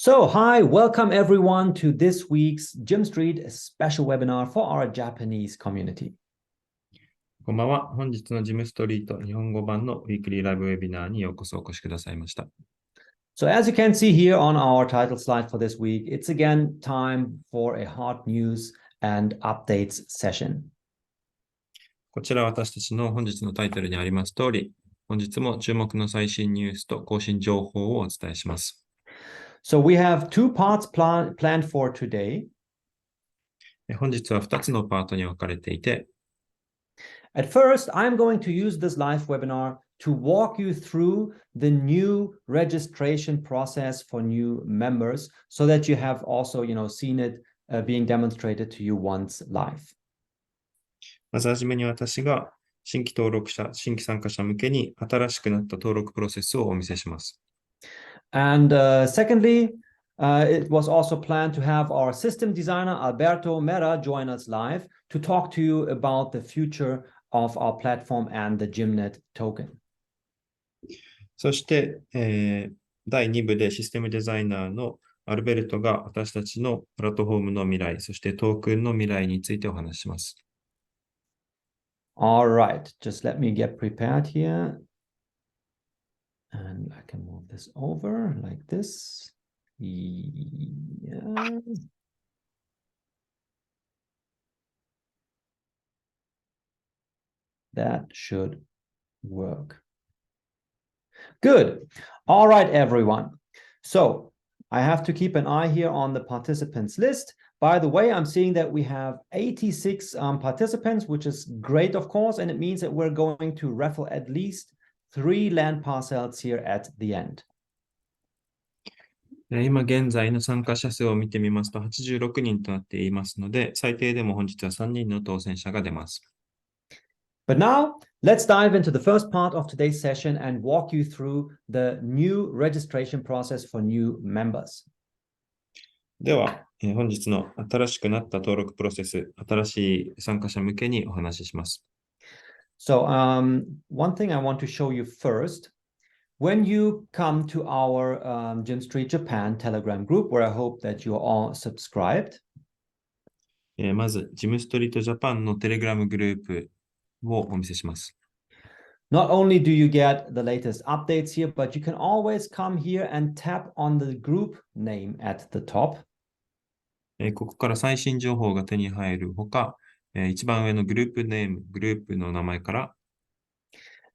So, hi, welcome everyone to this week's Gym Street special webinar for our Japanese community. こんばんは。本日のジムストリート日本語版のウィークリーライブウェビナーにようこそお越しくださいました。So, as you can see here on our title slide for this week, it's again time for a hot news and updates session. こちらは私たちの本日のタイトルにあります通り、本日も注目の最新ニュースと更新情報をお伝えします。So, we have two parts planned for today. 本日は2つのパートに分かれていて、At first, I'm going to use this live webinar to walk you through the new registration process for new members so that you have also, seen it being demonstrated to you once live. まずはじめに私が新規登録者、新規参加者向けに新しくなった登録プロセスをお見せします。And secondly, it was also planned to have our system designer, Alberto join us live to talk to you about the future of our platform and the GYMNET token. そして、第2部でシステムデザイナーのアルベルトが私たちのプラットフォームの未来、そしてトークンの未来についてお話しします。All right, just let me get prepared here. And I can move this over like this. Yeah. That should work. Good. All right, everyone. So I have to keep an eye here on the participants list. By the way, I'm seeing that we have 86 participants, which is great, of course, and it means that we're going to raffle at least 3 land parcels here at the end. 今現在の参加者数を見てみますと86人となっていますので、最低でも本日は3人の当選者が出ます。But now, let's dive into the first part of today's session and walk you through the new registration process for new members. では、本日の新しくなった登録プロセス、新しい参加者向けにお話しします。So, one thing I want to show you first, when you come to our Gym Street Japan Telegram group, where I hope that you're all subscribed. まず、ジムストリートジャパンのテレグラムグループをお見せします。Not only do you get the latest updates here, but you can always come here and tap on the group name at the top. ここから最新情報が手に入るほか、一番上のグループネーム、グループの名前から、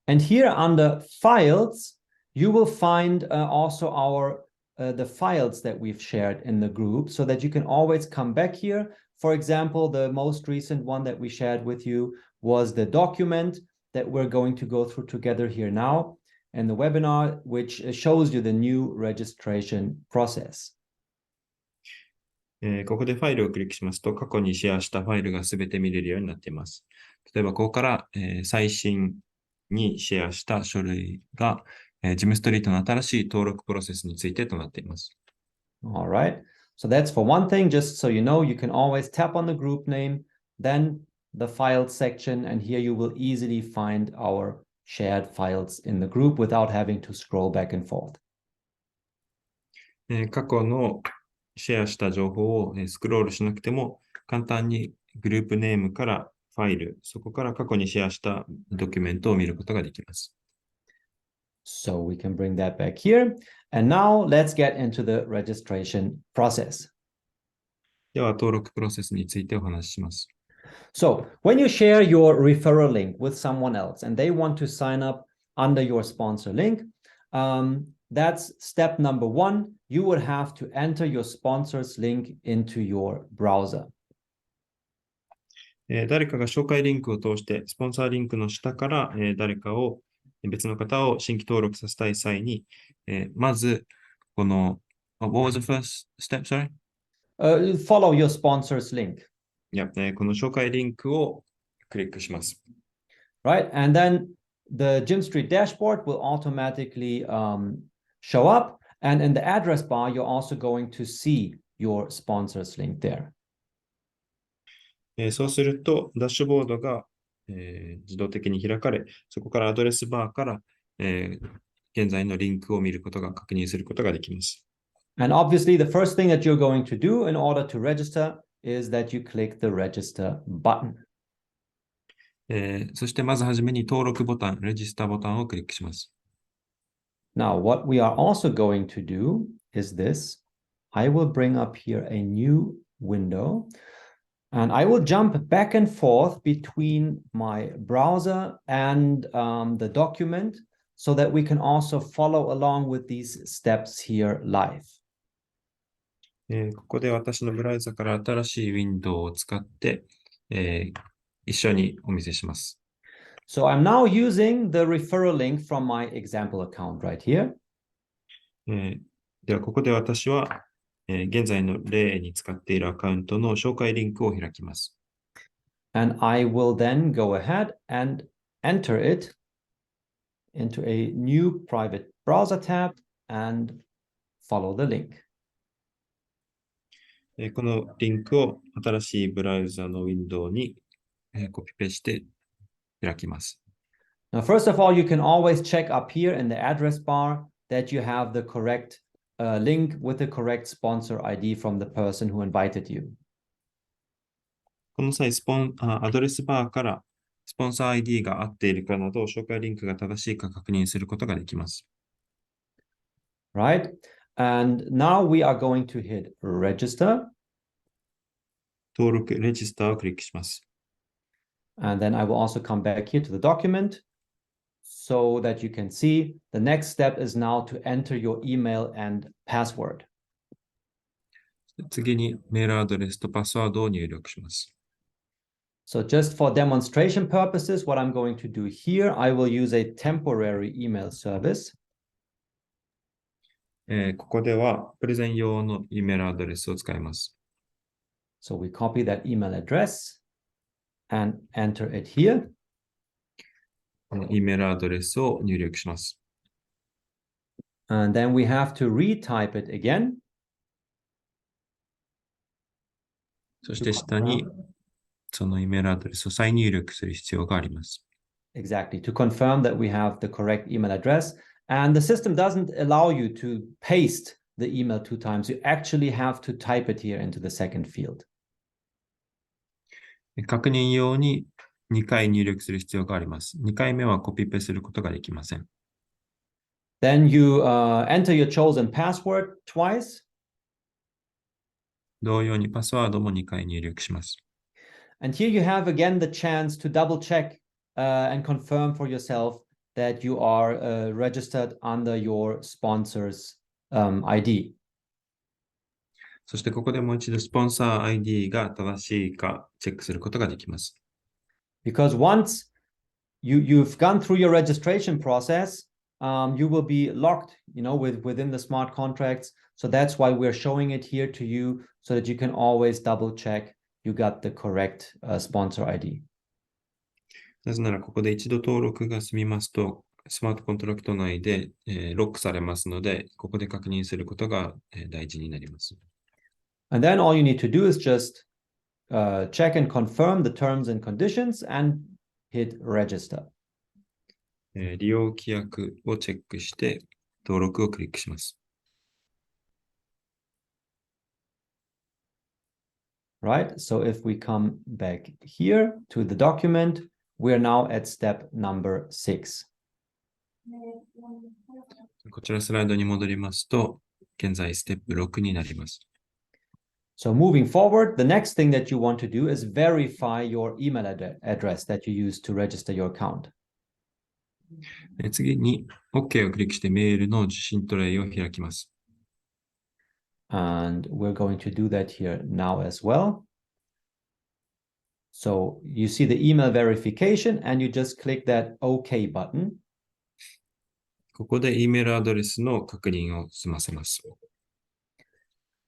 And here under files, you will find also the files that we've shared in the group so that you can always come back here. For example, the most recent one that we shared with you was the document that we're going to go through together here now in the webinar, which shows you the new registration process. ここでファイルをクリックしますと、過去にシェアしたファイルがすべて見れるようになっています。例えば、ここから、最新にシェアした書類が、ジムストリートの新しい登録プロセスについてとなっています。All right. So that's for one thing, just so you know, you can always tap on the group name, then the files section, and here you will easily find our shared files in the group without having to scroll back and forth. 過去のシェアした情報をスクロールしなくても、簡単にグループネームからファイル、そこから過去にシェアしたドキュメントを見ることができます。So we can bring that back here. And now let's get into the registration process. では、登録プロセスについてお話しします。So when you share your referral link with someone else and they want to sign up under your sponsor link, that's step number 1. You would have to enter your sponsor's link into your browser. 誰かが紹介リンクを通して、スポンサーリンクの下から、別の方を新規登録させたい際に、まず、この、What was the first step, sorry? Follow your sponsor's link. この紹介リンクをクリックします。Right, and then the Gym Street dashboard will automatically show up. And in the address bar, you're also going to see your sponsor's link there. そうすると、ダッシュボードが、自動的に開かれ、そこからアドレスバーから、現在のリンクを見ることが確認することができます。And obviously, the first thing that you're going to do in order to register is that you click the register button. そしてまずはじめに登録ボタン、レジスターボタンをクリックします。Now, what we are also going to do is this. I will bring up here a new window, and I will jump back and forth between my browser and the document so that we can also follow along with these steps here live. ここで私のブラウザから新しいウィンドウを使って、一緒にお見せします。So I'm now using the referral link from my example account right here. では、ここで私は、現在の例に使っているアカウントの紹介リンクを開きます。And I will then go ahead and enter it into a new private browser tab and follow the link. このリンクを新しいブラウザのウィンドウにコピペして開きます。Now, first of all, you can always check up here in the address bar that you have the correct link with the correct sponsor ID from the person who invited you. この際、アドレスバーからスポンサー ID が合っているかなど、紹介リンクが正しいか確認することができます。Right? And now we are going to hit register. 登録、レジスターをクリックします。And then I will also come back here to the document so that you can see the next step is now to enter your email and password. 次にメールアドレスとパスワードを入力します。So just for demonstration purposes, what I'm going to do here, I will use a temporary email service. ここではプレゼン用の E メールアドレスを使います。So we copy that email address and enter it here. この E メールアドレスを入力します。And then we have to retype it again. そして下にその E メールアドレスを再入力する必要があります。Exactly, to confirm that we have the correct email address. And the system doesn't allow you to paste the email 2 times. You actually have to type it here into the second field. 確認用に2回入力する必要があります。2回目はコピペすることができません。Then you enter your chosen password twice. 同様にパスワードも2回入力します。And here you have again the chance to double check and confirm for yourself that you are registered under your sponsor's ID. そしてここでもう一度スポンサー ID が正しいかチェックすることができます。Because once you've gone through your registration process, you will be locked, within the smart contracts. So that's why we're showing it here to you so that you can always double check you got the correct sponsor ID. なぜならここで一度登録が済みますと、スマートコントラクト内で、ロックされますので、ここで確認することが、大事になります。And then all you need to do is just check and confirm the terms and conditions and hit register. 利用規約をチェックして登録をクリックします。Right, so if we come back here to the document, we're now at step number 6. こちらスライドに戻りますと、現在ステップ6になります。So moving forward, the next thing that you want to do is verify your email address that you use to register your account. 次に OK をクリックしてメールの受信トレイを開きます。And we're going to do that here now as well. So you see the email verification and you just click that OK button. ここで E メールアドレスの確認を済ませます。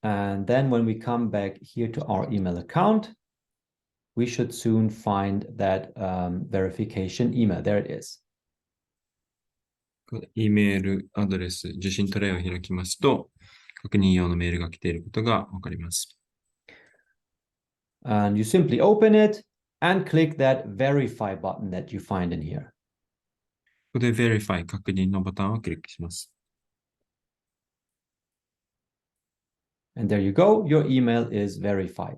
And then when we come back here to our email account, we should soon find that verification email. There it is. E メールアドレス受信トレイを開きますと、確認用のメールが来ていることがわかります。And you simply open it and click that verify button that you find in here. ここで Verify 確認のボタンをクリックします。And there you go, your email is verified.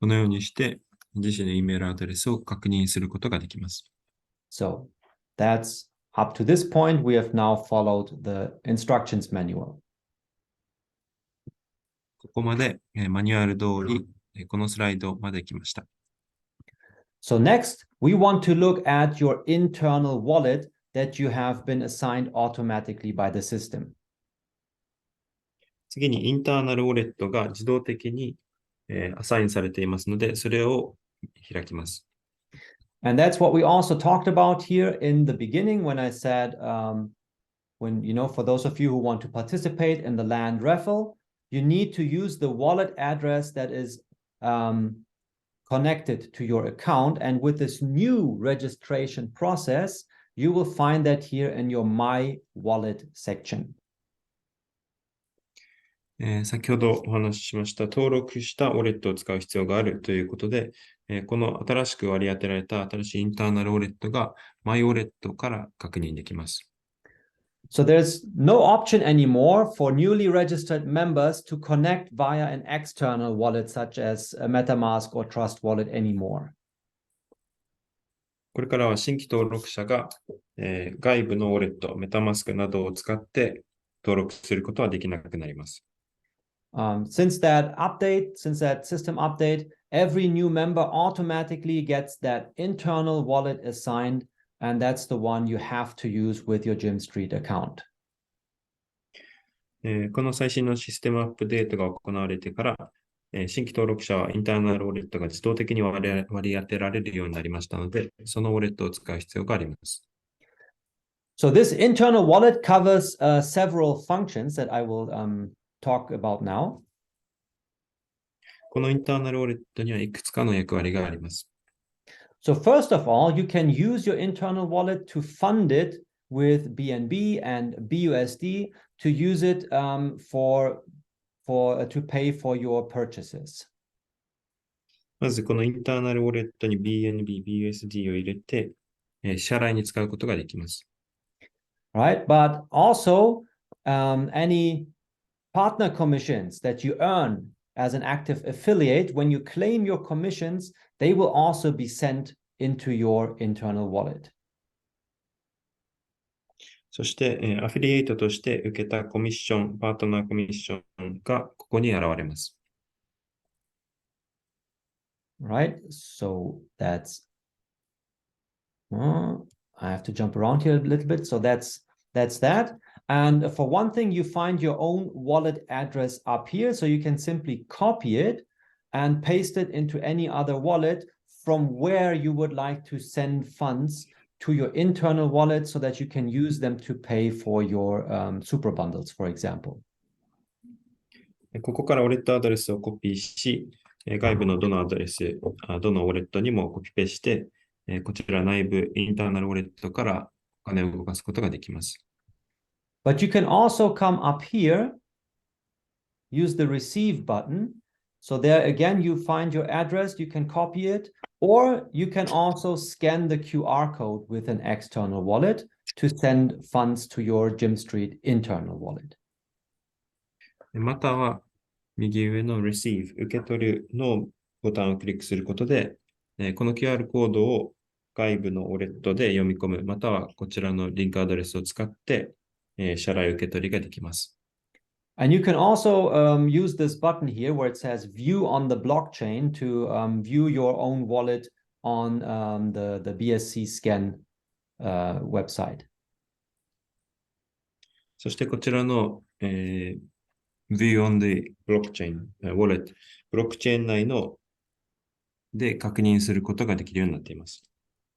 このようにして、自身の E メールアドレスを確認することができます。So that's up to this point, we have now followed the instructions manual. ここまで、マニュアル通り、このスライドまで来ました。So next, we want to look at your internal wallet that you have been assigned automatically by the system. 次にインターナルウォレットが自動的に、アサインされていますので、それを開きます。And that's what we also talked about here in the beginning when I said, for those of you who want to participate in the land raffle, you need to use the wallet address that is connected to your account. And with this new registration process, you will find that here in your My Wallet section. 先ほどお話ししました登録したウォレットを使う必要があるということで、この新しく割り当てられた新しいインターナルウォレットが My ウォレットから確認できます。So there's no option anymore for newly registered members to connect via an external wallet such as a MetaMask or Trust Wallet anymore. これからは新規登録者が、外部のウォレット、MetaMask などを使って登録することはできなくなります。Since that system update, every new member automatically gets that internal wallet assigned, and that's the one you have to use with your GYMStreet account. この最新のシステムアップデートが行われてから、新規登録者はインターナルウォレットが自動的に割り当てられるようになりましたので、そのウォレットを使う必要があります。So this internal wallet covers several functions that I will talk about now. このインターナルウォレットにはいくつかの役割があります。So first of all, you can use your internal wallet to fund it with BNB and BUSD to use it to pay for your purchases. まずこのインターナルウォレットに BNB、BUSD を入れて、支払いに使うことができます。Right, but also any partner commissions that you earn as an active affiliate, when you claim your commissions, they will also be sent into your internal wallet. そして、アフィリエイトとして受けたコミッション、パートナーコミッションがここに現れます。Right, so that's I have to jump around here a little bit. So that's that. And for one thing, you find your own wallet address up here. So you can simply copy it and paste it into any other wallet from where you would like to send funds to your internal wallet so that you can use them to pay for your super bundles, for example. ここからウォレットアドレスをコピーし、外部のどのアドレス、どのウォレットにもコピペして、こちら内部インターナルウォレットからお金を動かすことができます。But you can also come up here, use the receive button. So there again, you find your address, you can copy it, or you can also scan the QR code with an external wallet to send funds to your GYMStreet internal wallet. または右上の receive 受け取るのボタンをクリックすることで、この QR コードを外部のウォレットで読み込む、またはこちらのリンクアドレスを使って、支払い受け取りができます。And you can also use this button here where it says view on the blockchain to view your own wallet on the BSC scan website. そしてこちらの、view on the blockchain wallet、ブロックチェーン内ので確認することができるようになっています。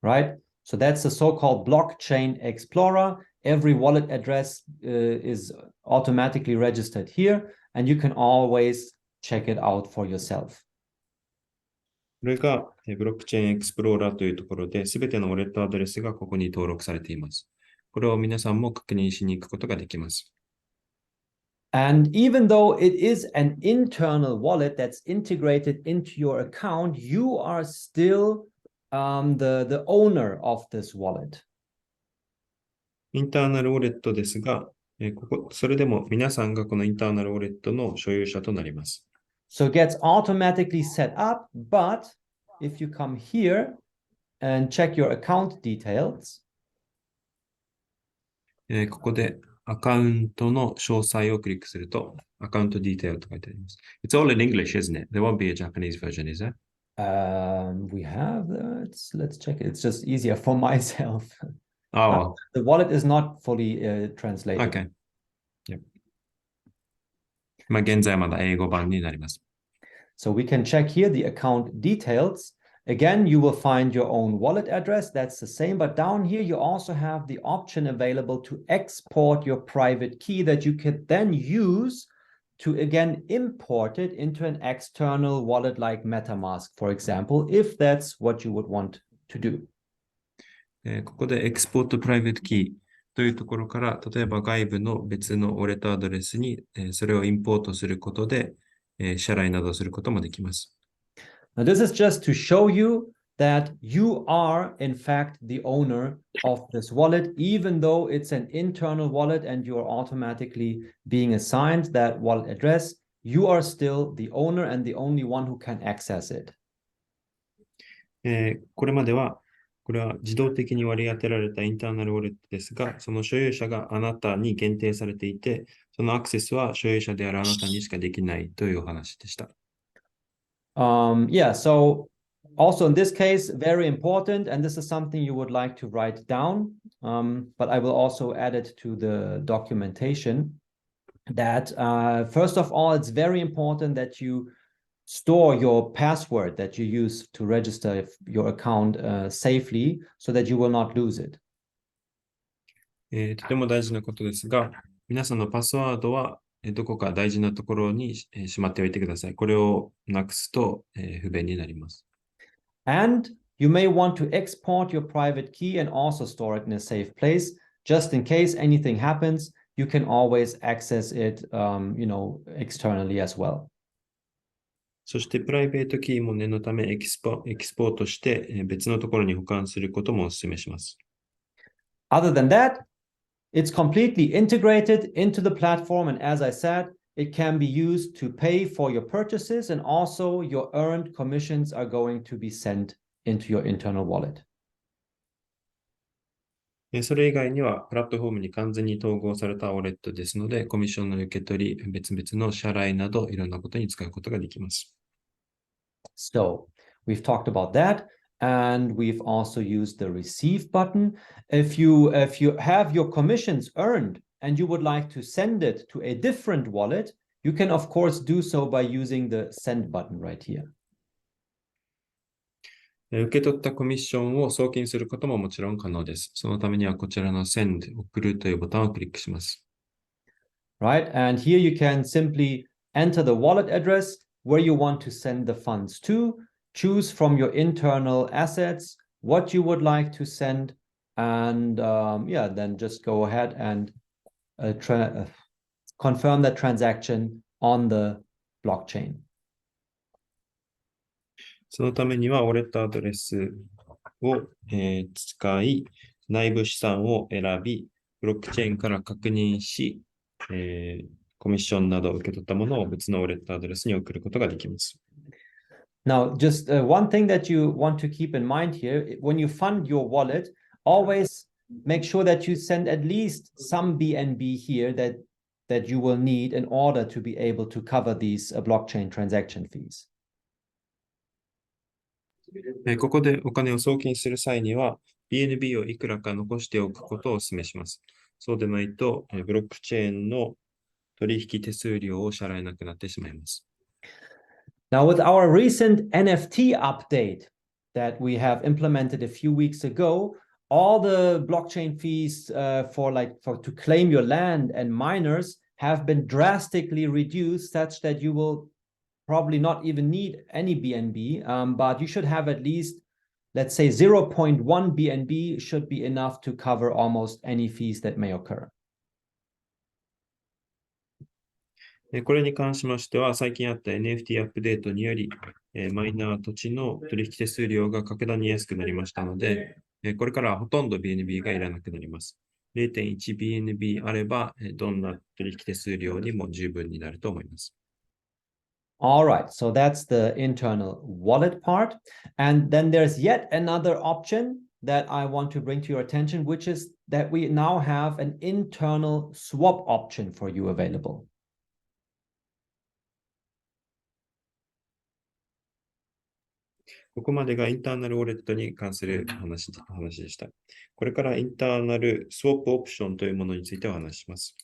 Right? So that's the so-called blockchain explorer. Every wallet address is automatically registered here, and you can always check it out for yourself. これがブロックチェーンエクスプローラーというところで、すべてのウォレットアドレスがここに登録されています。これを皆さんも確認しに行くことができます。And even though it is an internal wallet that's integrated into your account, you are still the owner of this wallet. インターナルウォレットですが、それでも皆さんがこのインターナルウォレットの所有者となります。So it gets automatically set up, but if you come here and check your account details, ここでアカウントの詳細をクリックすると、アカウントディテールと書いてあります。It's all in English, isn't it? There won't be a Japanese version, is there? we have let's check it. It's just easier for myself. Oh, The wallet is not fully translated. okay. Yep. まあ現在はまだ英語版になります。So we can check here the account details. Again, you will find your own wallet address. That's the same. But down here, you also have the option available to export your private key that you can then use to, again, import it into an external wallet like MetaMask, for example, if that's what you would want to do. ここでエクスポートプライベートキーというところから、例えば外部の別のウォレットアドレスにそれをインポートすることで、支払いなどをすることもできます。Now, this is just to show you that you are, in fact, the owner of this wallet, even though it's an internal wallet and you're automatically being assigned that wallet address, you are still the owner and the only one who can access it. これまでは、これは自動的に割り当てられたインターナルウォレットですが、その所有者があなたに限定されていて、そのアクセスは所有者であるあなたにしかできないというお話でした。Yeah, so also in this case, very important, and this is something you would like to write down, but I will also add it to the documentation that first of all, it's very important that you store your password that you use to register your account safely so that you will not lose it. とても大事なことですが、皆さんのパスワードはどこか大事なところにしまっておいてください。これをなくすと不便になります。And you may want to export your private key and also store it in a safe place. Just in case anything happens, you can always access it, externally as well. そしてプライベートキーも念のためエキスポートして別のところに保管することもお勧めします。Other than that, it's completely integrated into the platform. And as I said, it can be used to pay for your purchases, and also your earned commissions are going to be sent into your internal wallet. それ以外には、プラットフォームに完全に統合されたウォレットですので、コミッションの受け取り、別々の支払いなど、いろんなことに使うことができます。So, we've talked about that, and we've also used the receive button. If you have your commissions earned and you would like to send it to a different wallet, you can of course do so by using the send button right here. 受け取ったコミッションを送金することももちろん可能です。そのためにはこちらの Send 送るというボタンをクリックします。Right, and here you can simply enter the wallet address where you want to send the funds to, choose from your internal assets what you would like to send, and then just go ahead and confirm that transaction on the blockchain. そのためには、ウォレットアドレスを、使い、内部資産を選び、ブロックチェーンから確認し、コミッションなどを受け取ったものを別のウォレットアドレスに送ることができます。Now, just one thing that you want to keep in mind here, when you fund your wallet, always make sure that you send at least some BNB here that you will need in order to be able to cover these blockchain transaction fees. ここでお金を送金する際には、BNB をいくらか残しておくことをお勧めします。そうでないと、ブロックチェーンの取引手数料を支払えなくなってしまいます。Now, with our recent NFT update that we have implemented a few weeks ago, all the blockchain fees to claim your land and miners have been drastically reduced, such that you will probably not even need any BNB, but you should have at least, let's say, 0.1 BNB should be enough to cover almost any fees that may occur. これに関しましては、最近あった NFT アップデートにより、マイナー土地の取引手数料が格段に安くなりましたので、これからはほとんど BNB がいらなくなります。0.1BNB あれば、どんな取引手数料にも十分になると思います。All right, so that's the internal wallet part. And then there's yet another option that I want to bring to your attention, which is that we now have an internal swap option for you available. ここまでがインターナルウォレットに関する話でした。これからインターナルスワップオプションというものについてお話しします。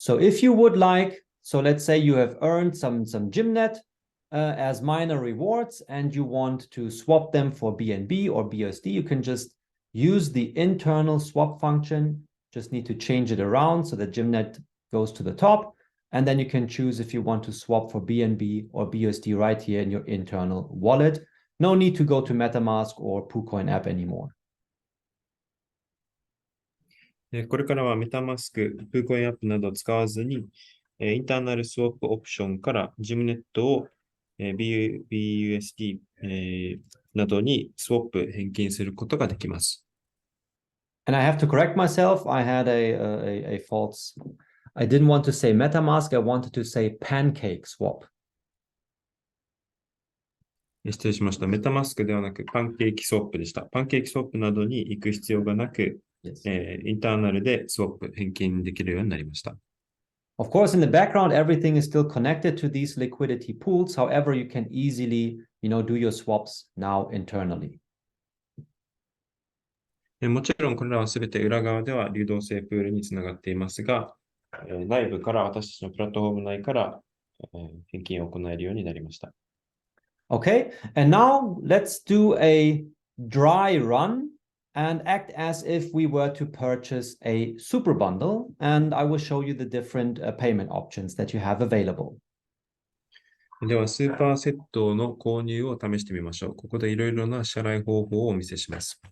So if you would like, so let's say you have earned some GYMNET as minor rewards and you want to swap them for BNB or BUSD, you can just use the internal swap function. Just need to change it around so that GYMNET goes to the top. And then you can choose if you want to swap for BNB or BUSD right here in your internal wallet. No need to go to MetaMask or KuCoin app anymore. これからはメタマスク、KuCoinアップなどを使わずに、インターナルスワップオプションから GYMNET を BUSD などにスワップ返金することができます。And I have to correct myself. I had a false. I didn't want to say MetaMask. I wanted to say pancake swap. 失礼しました。メタマスクではなくパンケーキスワップでした。パンケーキスワップなどに行く必要がなく、インターナルでスワップ返金できるようになりました。Of course, in the background, everything is still connected to these liquidity pools. However, you can easily, do your swaps now internally. もちろんこれらはすべて裏側では流動性プールにつながっていますが、内部から私たちのプラットフォーム内から返金を行えるようになりました。Okay, and now let's do a dry run and act as if we were to purchase a super bundle, and I will show you the different payment options that you have available. では、スーパーセットの購入を試してみましょう。ここでいろいろな支払い方法をお見せします。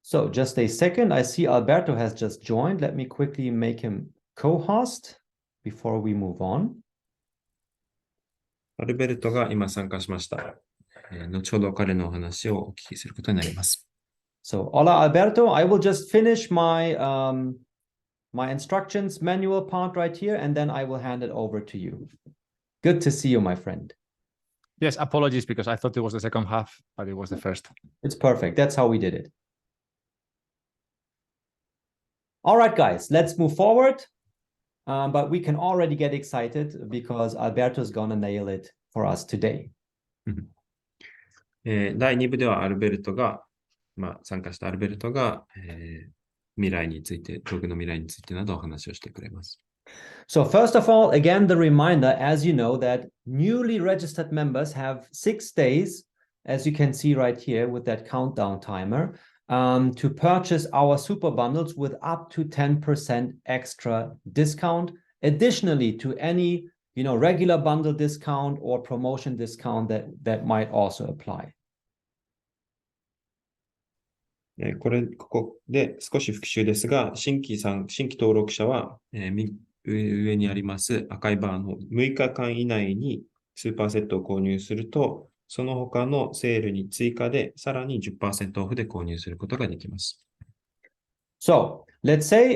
So just a second, I see Alberto has just joined. Let me quickly make him co-host before we move on. アルベルトが今参加しました。後ほど彼のお話をお聞きすることになります。So, hola Alberto, I will just finish my my instructions manual part right here, and then I will hand it over to you. Good to see you, my friend. Yes, apologies because I thought it was the second half, but it was the first. It's perfect. That's how we did it. All right, guys, let's move forward. But we can already get excited because Alberto is gonna nail it for us today. 第2部ではアルベルトが、参加したアルベルトが、未来について、トークの未来についてなどお話をしてくれます。So first of all, again, the reminder, as you know, that newly registered members have 6 days, as you can see right here with that countdown timer, to purchase our super bundles with up to 10% extra discount, additionally to any regular bundle discount or promotion discount that might also apply. ここで少し復習ですが、新規登録者は、上にあります赤いバーの6日間以内にスーパーセットを購入すると、その他のセールに追加でさらに 10% オフで購入することができます。So, let's say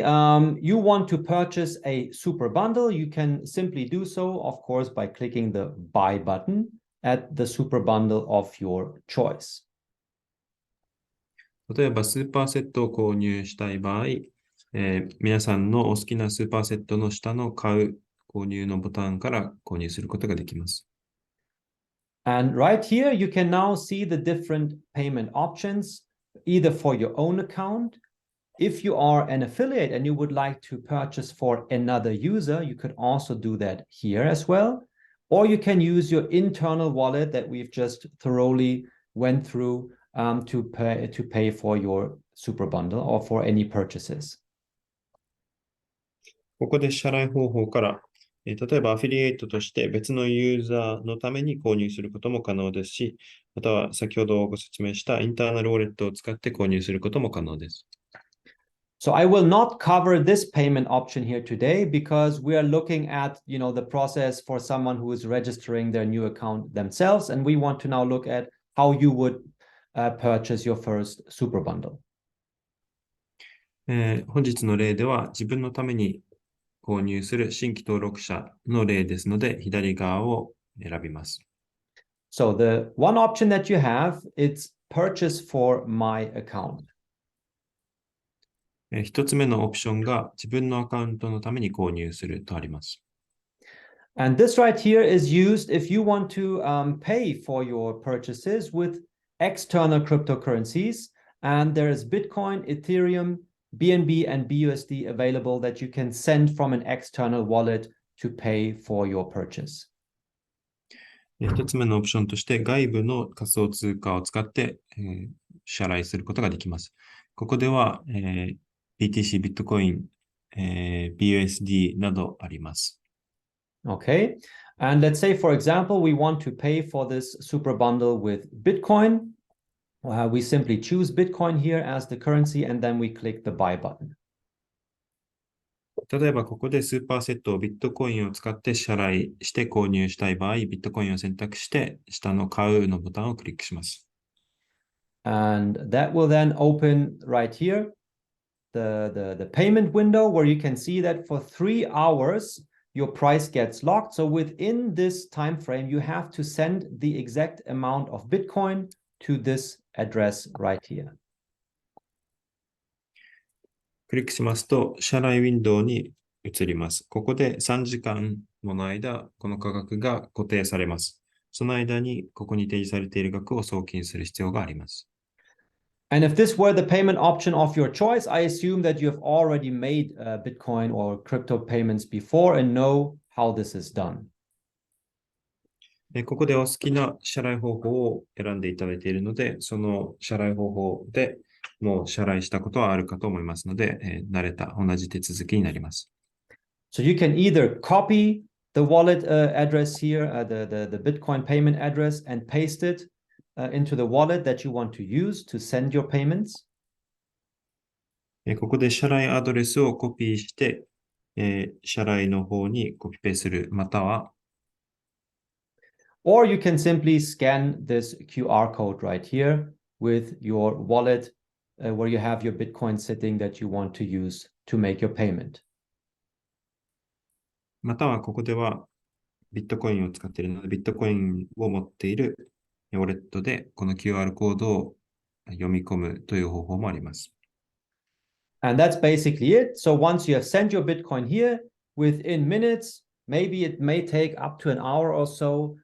you want to purchase a super bundle. You can simply do so, of course, by clicking the buy button at the super bundle of your choice. 例えば、スーパーセットを購入したい場合、皆さんのお好きなスーパーセットの下の購入のボタンから購入することができます。And right here, you can now see the different payment options, either for your own account. If you are an affiliate and you would like to purchase for another user, you could also do that here as well. Or you can use your internal wallet that we've just thoroughly went through to pay for your super bundle or for any purchases. ここで支払い方法から、例えばアフィリエイトとして別のユーザーのために購入することも可能ですし、または先ほどご説明したインターナルウォレットを使って購入することも可能です。So I will not cover this payment option here today because we are looking at, the process for someone who is registering their new account themselves, and we want to now look at how you would purchase your first super bundle. 本日の例では自分のために購入する新規登録者の例ですので、左側を選びます。So the one option that you have, it's purchase for my account. 一つ目のオプションが自分のアカウントのために購入するとあります。And this right here is used if you want to pay for your purchases with external cryptocurrencies. And there is Bitcoin, Ethereum, BNB, and BUSD available that you can send from an external wallet to pay for your purchase. 一つ目のオプションとして外部の仮想通貨を使って、支払いすることができます。ここでは、BTC、Bitcoin、BUSD などあります。Okay. And let's say, for example, we want to pay for this super bundle with Bitcoin. We simply choose Bitcoin here as the currency, and then we click the buy button. 例えばここでスーパーセットをビットコインを使って支払いして購入したい場合、ビットコインを選択して下の買うのボタンをクリックします。And that will then open right here the payment window where you can see that for 3 hours your price gets locked. So within this time frame, you have to send the exact amount of Bitcoin to this address right here. クリックしますと、支払いウィンドウに移ります。ここで3時間もの間、この価格が固定されます。その間に、ここに提示されている額を送金する必要があります。And if this were the payment option of your choice, I assume that you have already made Bitcoin or crypto payments before and know how this is done. ここでお好きな支払い方法を選んでいただいているので、その支払い方法でもう支払いしたことはあるかと思いますので、慣れた同じ手続きになります。So you can either copy the wallet address here, the Bitcoin payment address, and paste it into the wallet that you want to use to send your payments. ここで支払いアドレスをコピーして、支払いの方にコピペする、または、Or you can simply scan this QR code right here with your wallet where you have your Bitcoin sitting that you want to use to make your payment. またはここではビットコインを使っているので、ビットコインを持っているウォレットでこの QR コードを読み込むという方法もあります。And that's basically it. So once you have sent your Bitcoin here, within minutes, maybe it may take up to an hour or so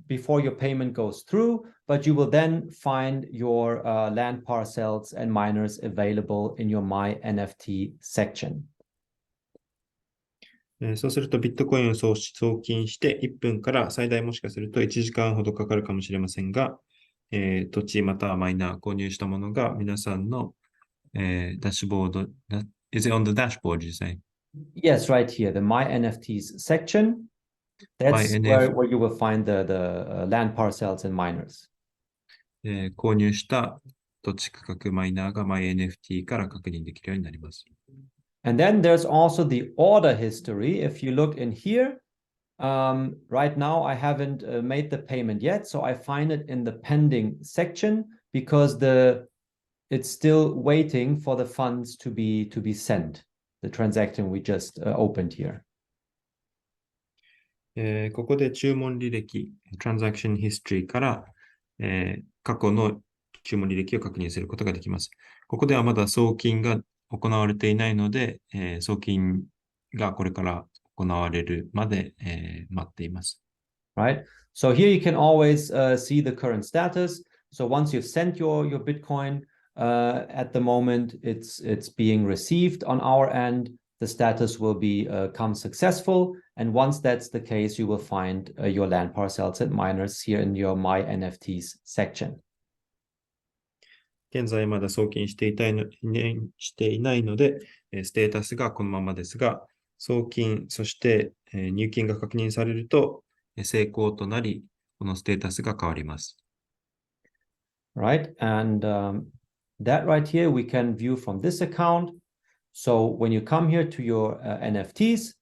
before your payment goes through, but you will then find your land parcels and miners available in your My NFT section. そうするとビットコインを送金して1分から最大もしかすると1時間ほどかかるかもしれませんが、土地またはマイナー購入したものが皆さんの、ダッシュボード、Is it on the dashboard, you say? Yes, right here, the My NFTs section. That's where you will find the land parcels and miners. 購入した土地区画マイナーが MyNFT から確認できるようになります。And then there's also the order history. If you look in here, right now I haven't made the payment yet, so I find it in the pending section because it's still waiting for the funds to be sent. The transaction we just opened here. ここで注文履歴、Transaction History から、過去の注文履歴を確認することができます。ここではまだ送金が行われていないので、送金がこれから行われるまで、待っています。Right. So here you can always see the current status. So once you've sent your Bitcoin, at the moment it's being received on our end. The status will become successful. And once that's the case, you will find your land parcels and miners here in your My NFTs section. 現在まだ送金していないので、ステータスがこのままですが、送金、そして入金が確認されると成功となり、このステータスが変わります。Right. And that right here, we can view from this account. So when you come here to your NFTs,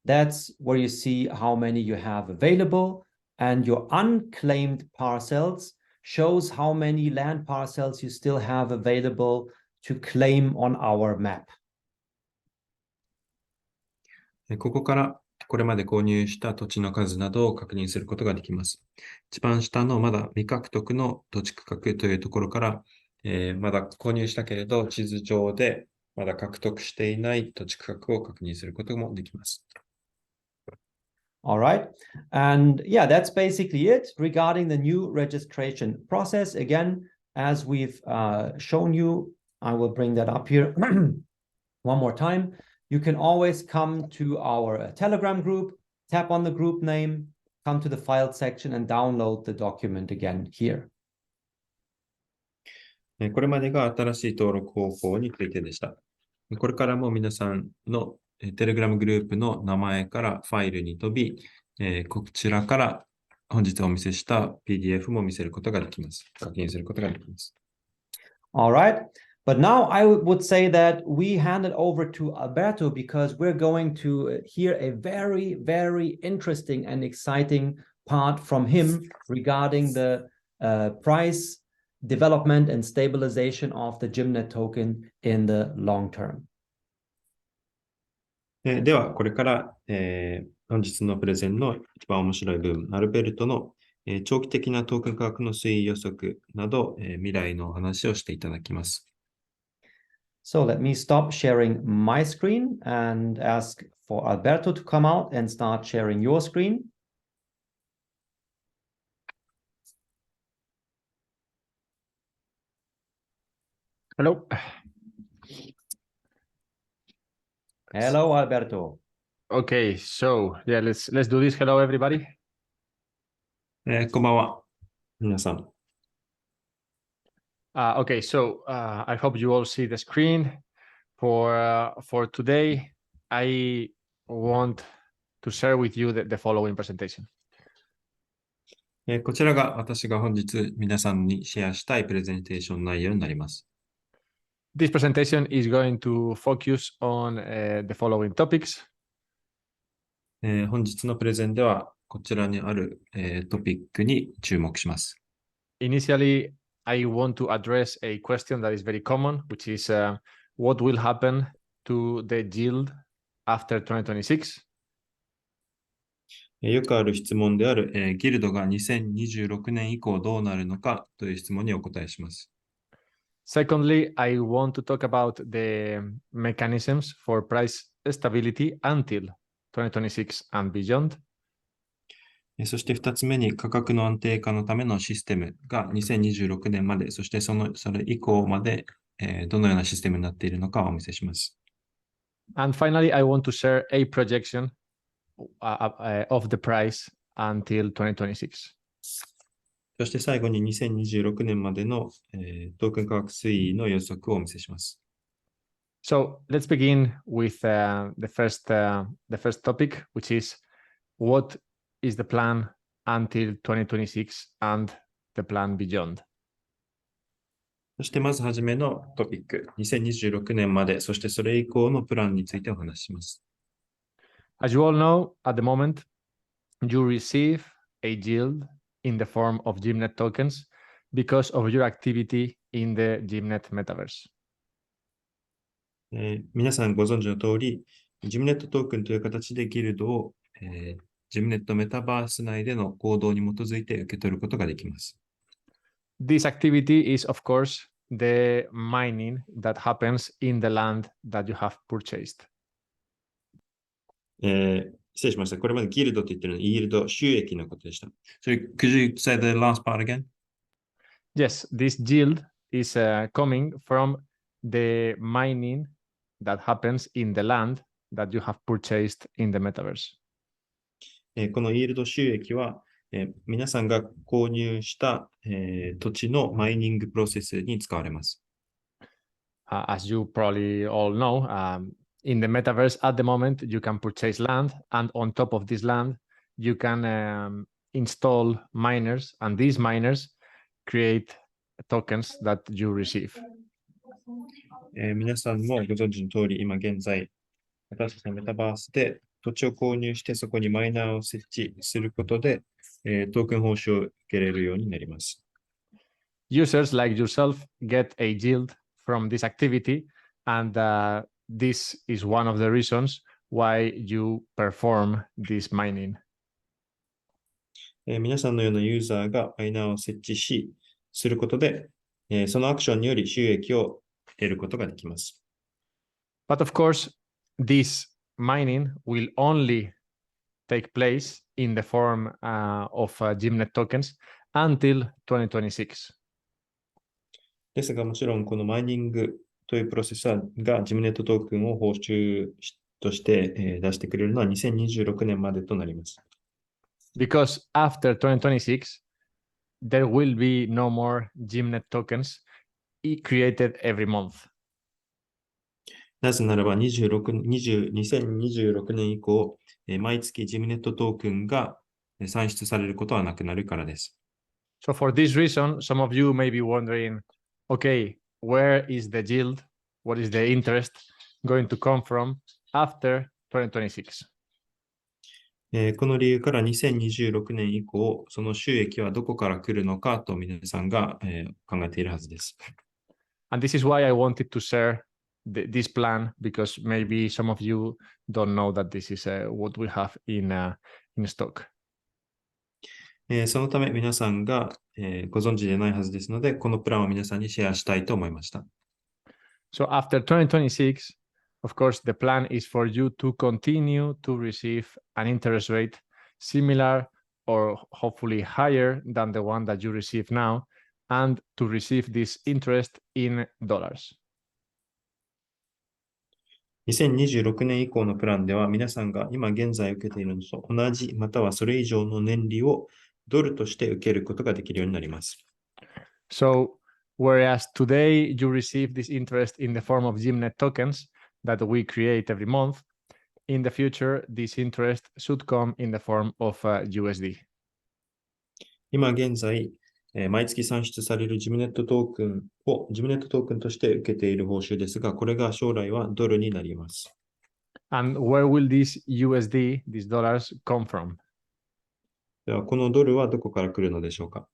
that's where you see how many you have available, and your unclaimed parcels shows how many land parcels you still have available to claim on our map. ここからこれまで購入した土地の数などを確認することができます。一番下のまだ未獲得の土地区画というところから、まだ購入したけれど地図上でまだ獲得していない土地区画を確認することもできます。All right. And yeah, that's basically it regarding the new registration process. Again, as we've shown you, I will bring that up here one more time. You can always come to our Telegram group, tap on the group name, come to the file section and download the document again here. これまでが新しい登録方法についてでした。これからも皆さんのテレグラムグループの名前からファイルに飛び、こちらから本日お見せした PDF も見せることができます。確認することができます。All right. But now I would say that we hand it over to Alberto because we're going to hear a very, very interesting and exciting part from him regarding the price development and stabilization of the GYMNET token in the long term. では、これから、本日のプレゼンの一番面白い部分、アルベルトの、長期的なトークン価格の推移予測など、未来の話をしていただきます。So let me stop sharing my screen and ask for Alberto to come out and start sharing your screen. Hello. Hello, Alberto. Okay, so yeah, let's do this. Hello, everybody. こんばんは、皆さん。Okay, so I hope you all see the screen. For today, I want to share with you the following presentation. こちらが私が本日皆さんにシェアしたいプレゼンテーション内容になります。This presentation is going to focus on the following topics. 本日のプレゼンではこちらにある、トピックに注目します。Initially, I want to address a question that is very common, which is what will happen to the yield after 2026? よくある質問である、ギルドが2026年以降どうなるのかという質問にお答えします。Secondly, I want to talk about the mechanisms for price stability until 2026 and beyond. そして2つ目に価格の安定化のためのシステムが2026年まで、そしてそれ以降まで、どのようなシステムになっているのかをお見せします。And finally, I want to share a projection of the price until 2026. そして最後に2026年までの、トークン価格推移の予測をお見せします。So let's begin with the first topic, which is what is the plan until 2026 and the plan beyond. そしてまずはじめのトピック、2026年まで、そしてそれ以降のプランについてお話しします。As you all know, at the moment, you receive a yield in the form of GYMNET tokens because of your activity in the GYMNET Metaverse. 皆さんご存知の通り、GYMNETトークンという形でギルドを、GYMNET メタバース内での行動に基づいて受け取ることができます。This activity is, of course, the mining that happens in the land that you have purchased. 失礼しました。これまでギルドと言ってるのはイールド、収益のことでした。So, could you say the last part again? Yes, this yield is coming from the mining that happens in the land that you have purchased in the metaverse. このイールド収益は、皆さんが購入した、土地のマイニングプロセスに使われます。As you probably all know, in the metaverse at the moment, you can purchase land, and on top of this land, you can install miners, and these miners create tokens that you receive. 皆さんもご存知の通り、今現在、私たちのメタバースで土地を購入してそこにマイナーを設置することで、トークン報酬を受けれるようになります。Users like yourself get a yield from this activity, and this is one of the reasons why you perform this mining. 皆さんのようなユーザーがマイナーを設置することで、そのアクションにより収益を得ることができます。But of course, this mining will only take place in the form of GYMNET tokens until 2026. ですが、もちろんこのマイニングというプロセスがGYMNETトークンを報酬として出してくれるのは2026年までとなります。Because after 2026, there will be no more GYMNET tokens created every month. なぜならば2026年以降、毎月GYMNETトークンが算出されることはなくなるからです。So for this reason, some of you may be wondering, okay, where is the yield? What is the interest going to come from after 2026? この理由から2026年以降、その収益はどこから来るのかと皆さんが、考えているはずです。And this is why I wanted to share this plan, because maybe some of you don't know that this is what we have in stock. そのため皆さんが、ご存知でないはずですので、このプランを皆さんにシェアしたいと思いました。So after 2026, of course, the plan is for you to continue to receive an interest rate similar or hopefully higher than the one that you receive now, and to receive this interest in dollars. 2026年以降のプランでは、皆さんが今現在受けているのと同じ、またはそれ以上の年利をドルとして受けることができるようになります。So, whereas today you receive this interest in the form of GYMNET tokens that we create every month, in the future, this interest should come in the form of USD. 今現在、毎月算出されるGYMNETトークンをGYMNETトークンとして受けている報酬ですが、これが将来はドルになります。And where will this USD, these dollars, come from? では、このドルはどこから来るのでしょうか？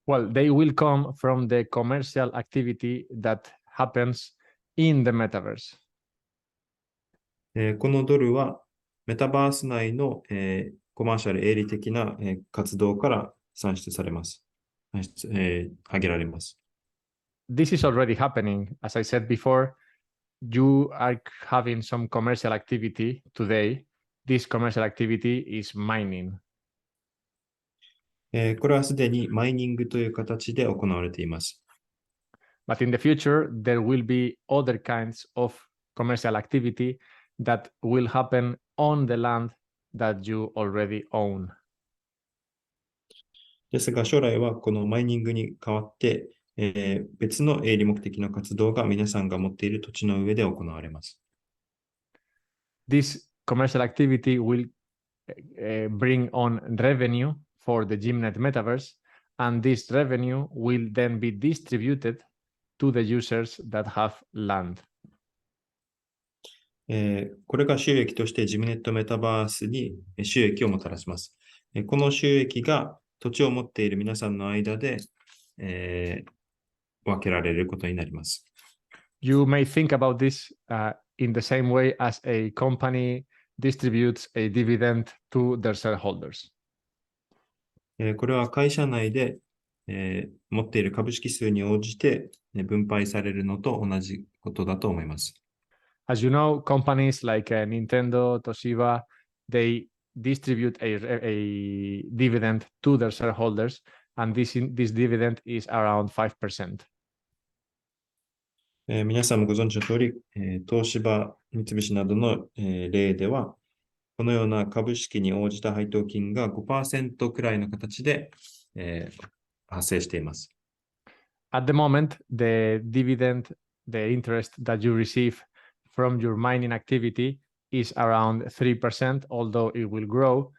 Well, they will come from the commercial activity that happens in the metaverse. このドルはメタバース内の、コマーシャル営利的な、活動から算出されます。上げられます。This is already happening. As I said before, you are having some commercial activity today. This commercial activity is mining. これはすでにマイニングという形で行われています。But in the future, there will be other kinds of commercial activity that will happen on the land that you already own. ですが、将来はこのマイニングに代わって、別の営利目的の活動が皆さんが持っている土地の上で行われます。This commercial activity will bring on revenue for the GYMNET Metaverse, and this revenue will then be distributed to the users that have land. これが収益としてGYMNETメタバースに収益をもたらします。この収益が土地を持っている皆さんの間で、分けられることになります。You may think about this in the same way as a company distributes a dividend to their shareholders. これは会社内で、持っている株式数に応じて分配されるのと同じことだと思います。As you know, companies like Nintendo, Toshiba, they distribute a dividend to their shareholders, and this dividend is around 5%. 皆さんもご存知の通り、東芝、三菱などの、例では、このような株式に応じた配当金が 5% くらいの形で、発生しています。At the moment, the dividend, the interest that you receive from your mining activity is around 3%, although it will grow.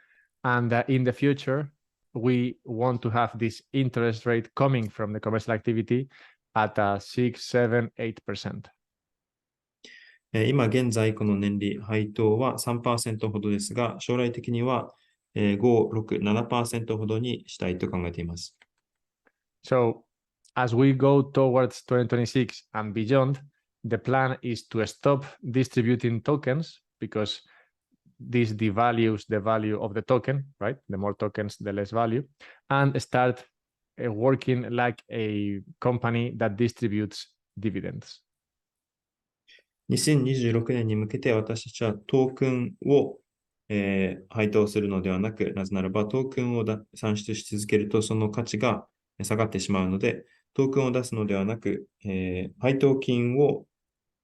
And in the future, we want to have this interest rate coming from the commercial activity at 6, 7, 8%. 今現在この年利配当は 3% ほどですが、将来的には5、6、7% ほどにしたいと考えています。So as we go towards 2026 and beyond, the plan is to stop distributing tokens because this devalues the value of the token, right? The more tokens, the less value, and start working like a company that distributes dividends. 2026年に向けて私たちはトークンを、配当するのではなく、なぜならばトークンを算出し続けるとその価値が下がってしまうので、トークンを出すのではなく、配当金を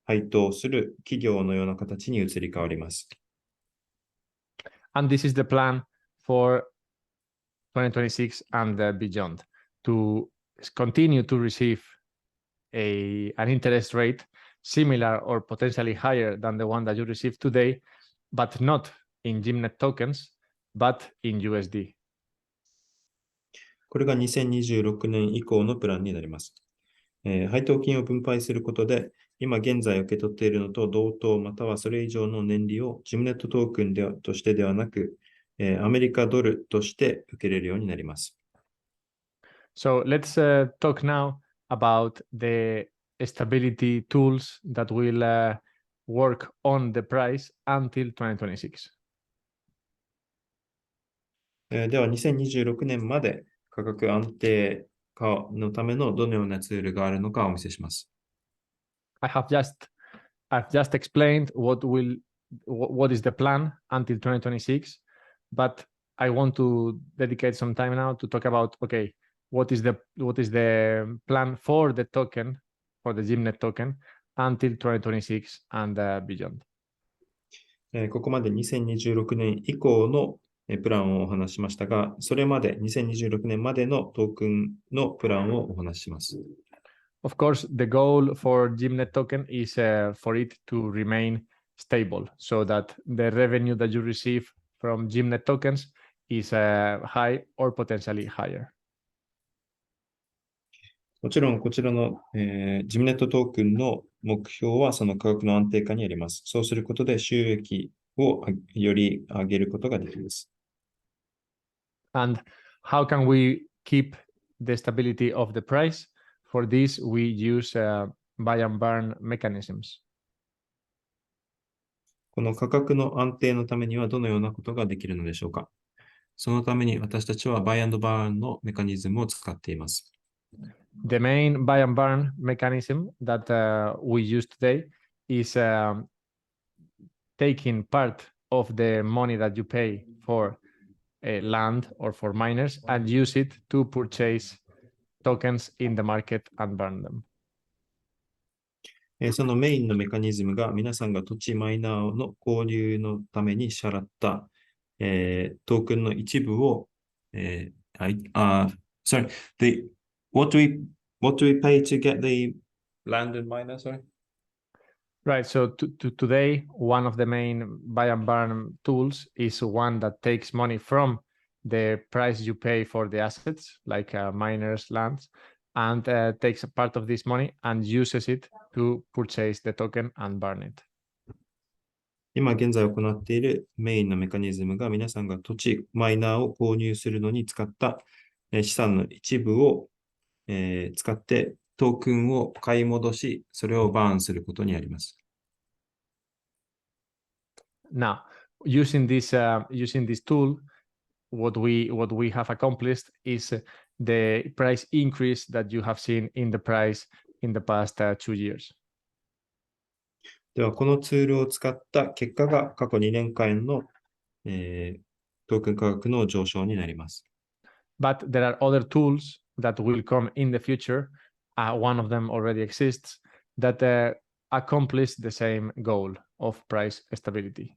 配当する企業のような形に移り変わります。And this is the plan for 2026 and beyond, to continue to receive an interest rate similar or potentially higher than the one that you receive today, but not in GYMNET tokens, but in USD. これが2026年以降のプランになります。配当金を分配することで、今現在受け取っているのと同等またはそれ以上の年利をGYMNETトークンとしてではなく、アメリカドルとして受けれるようになります。So let's talk now about the stability tools that will work on the price until 2026. では2026年まで価格安定化のためのどのようなツールがあるのかお見せします。I've just explained what is the plan until 2026, but I want to dedicate some time now to talk about, okay, what is the plan for the token, for the GYMNET token until 2026 and beyond. ここまで2026年以降のプランをお話ししましたが、それまで2026年までのトークンのプランをお話しします。Of course, the goal for GYMNET token is for it to remain stable, so that the revenue that you receive from GYMNET tokens is high or potentially higher. もちろん、こちらの、GYMNETトークンの目標はその価格の安定化にあります。そうすることで収益をより上げることができます。And how can we keep the stability of the price? For this, we use buy and burn mechanisms. この価格の安定のためにはどのようなことができるのでしょうか。そのために私たちはバイアンドバーンのメカニズムを使っています。The main buy and burn mechanism that we use today is taking part of the money that you pay for land or for miners and use it to purchase tokens in the market and burn them. そのメインのメカニズムが皆さんが土地マイナーの購入のために支払った、トークンの一部を、sorry, what do we pay to get the land and miner? Sorry. Right. So today, one of the main buy and burn tools is one that takes money from the price you pay for the assets, like miners' lands, and takes a part of this money and uses it to purchase the token and burn it. 今現在行っているメインのメカニズムが皆さんが土地マイナーを購入するのに使った資産の一部を使ってトークンを買い戻し、それをバーンすることにあります。Now, using this tool, what we have accomplished is the price increase that you have seen in the price in the past 2 years. では、このツールを使った結果が過去2年間の、トークン価格の上昇になります。But there are other tools that will come in the future. One of them already exists that accomplish the same goal of price stability.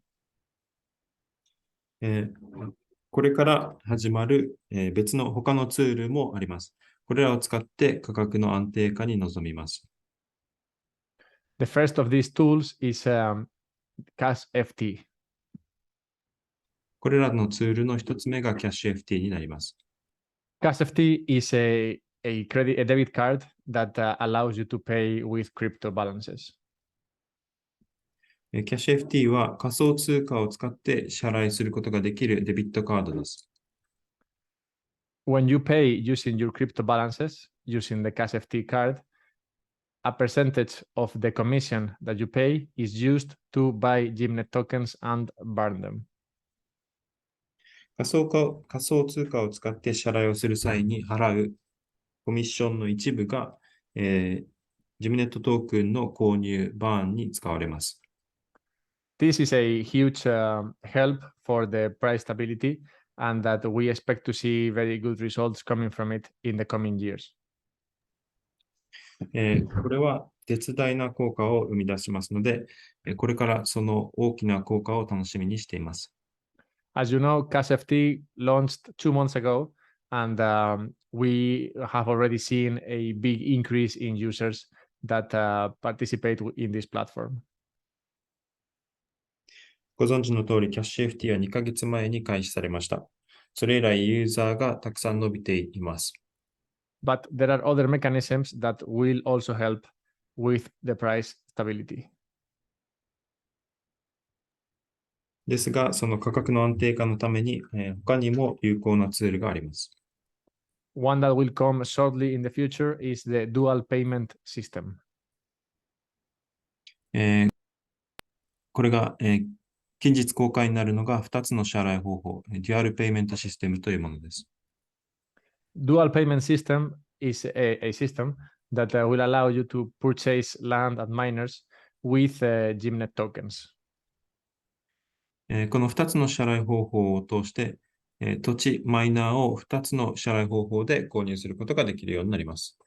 これから始まる、別の他のツールもあります。これらを使って価格の安定化に臨みます。The first of these tools is CashFT. これらのツールの一つ目が CashFT になります。CashFT is a debit card that allows you to pay with crypto balances. CashFT は仮想通貨を使って支払いすることができるデビットカードです。When you pay using your crypto balances, using the CashFT card, a percentage of the commission that you pay is used to buy GYMNET tokens and burn them. 仮想通貨を使って支払いをする際に払うコミッションの一部が、GYMNET トークンの購入、バーンに使われます。This is a huge help for the price stability, and that we expect to see very good results coming from it in the coming years. これは絶大な効果を生み出しますので、これからその大きな効果を楽しみにしています。As you know, CashFT launched 2 months ago, and we have already seen a big increase in users that participate in this platform. ご存知の通り、キャッシュ FT は2ヶ月前に開始されました。それ以来、ユーザーがたくさん伸びています。But there are other mechanisms that will also help with the price stability. ですが、その価格の安定化のために、他にも有効なツールがあります。One that will come shortly in the future is the dual payment system. これが、近日公開になるのが2つの支払い方法、デュアルペイメントシステムというものです。Dual payment system is a system that will allow you to purchase land and miners with GYMNET tokens. この2つの支払い方法を通して、土地、マイナーを2つの支払い方法で購入することができるようになります。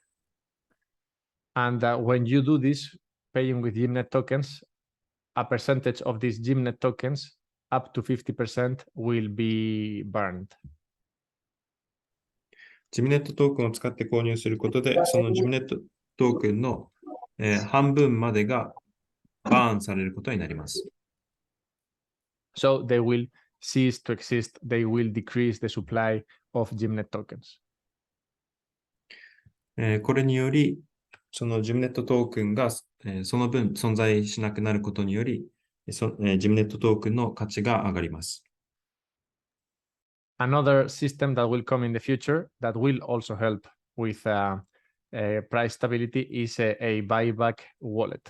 And when you do this, paying with GYMNET tokens, a percentage of these GYMNET tokens, up to 50%, will be burned. GYMNET トークンを使って購入することで、その GYMNET トークンの、半分までがバーンされることになります。So they will cease to exist. They will decrease the supply of GYMNET tokens. これにより、その GYMNET トークンが、その分存在しなくなることにより、GYMNET トークンの価値が上がります。Another system that will come in the future that will also help with price stability is a buyback wallet.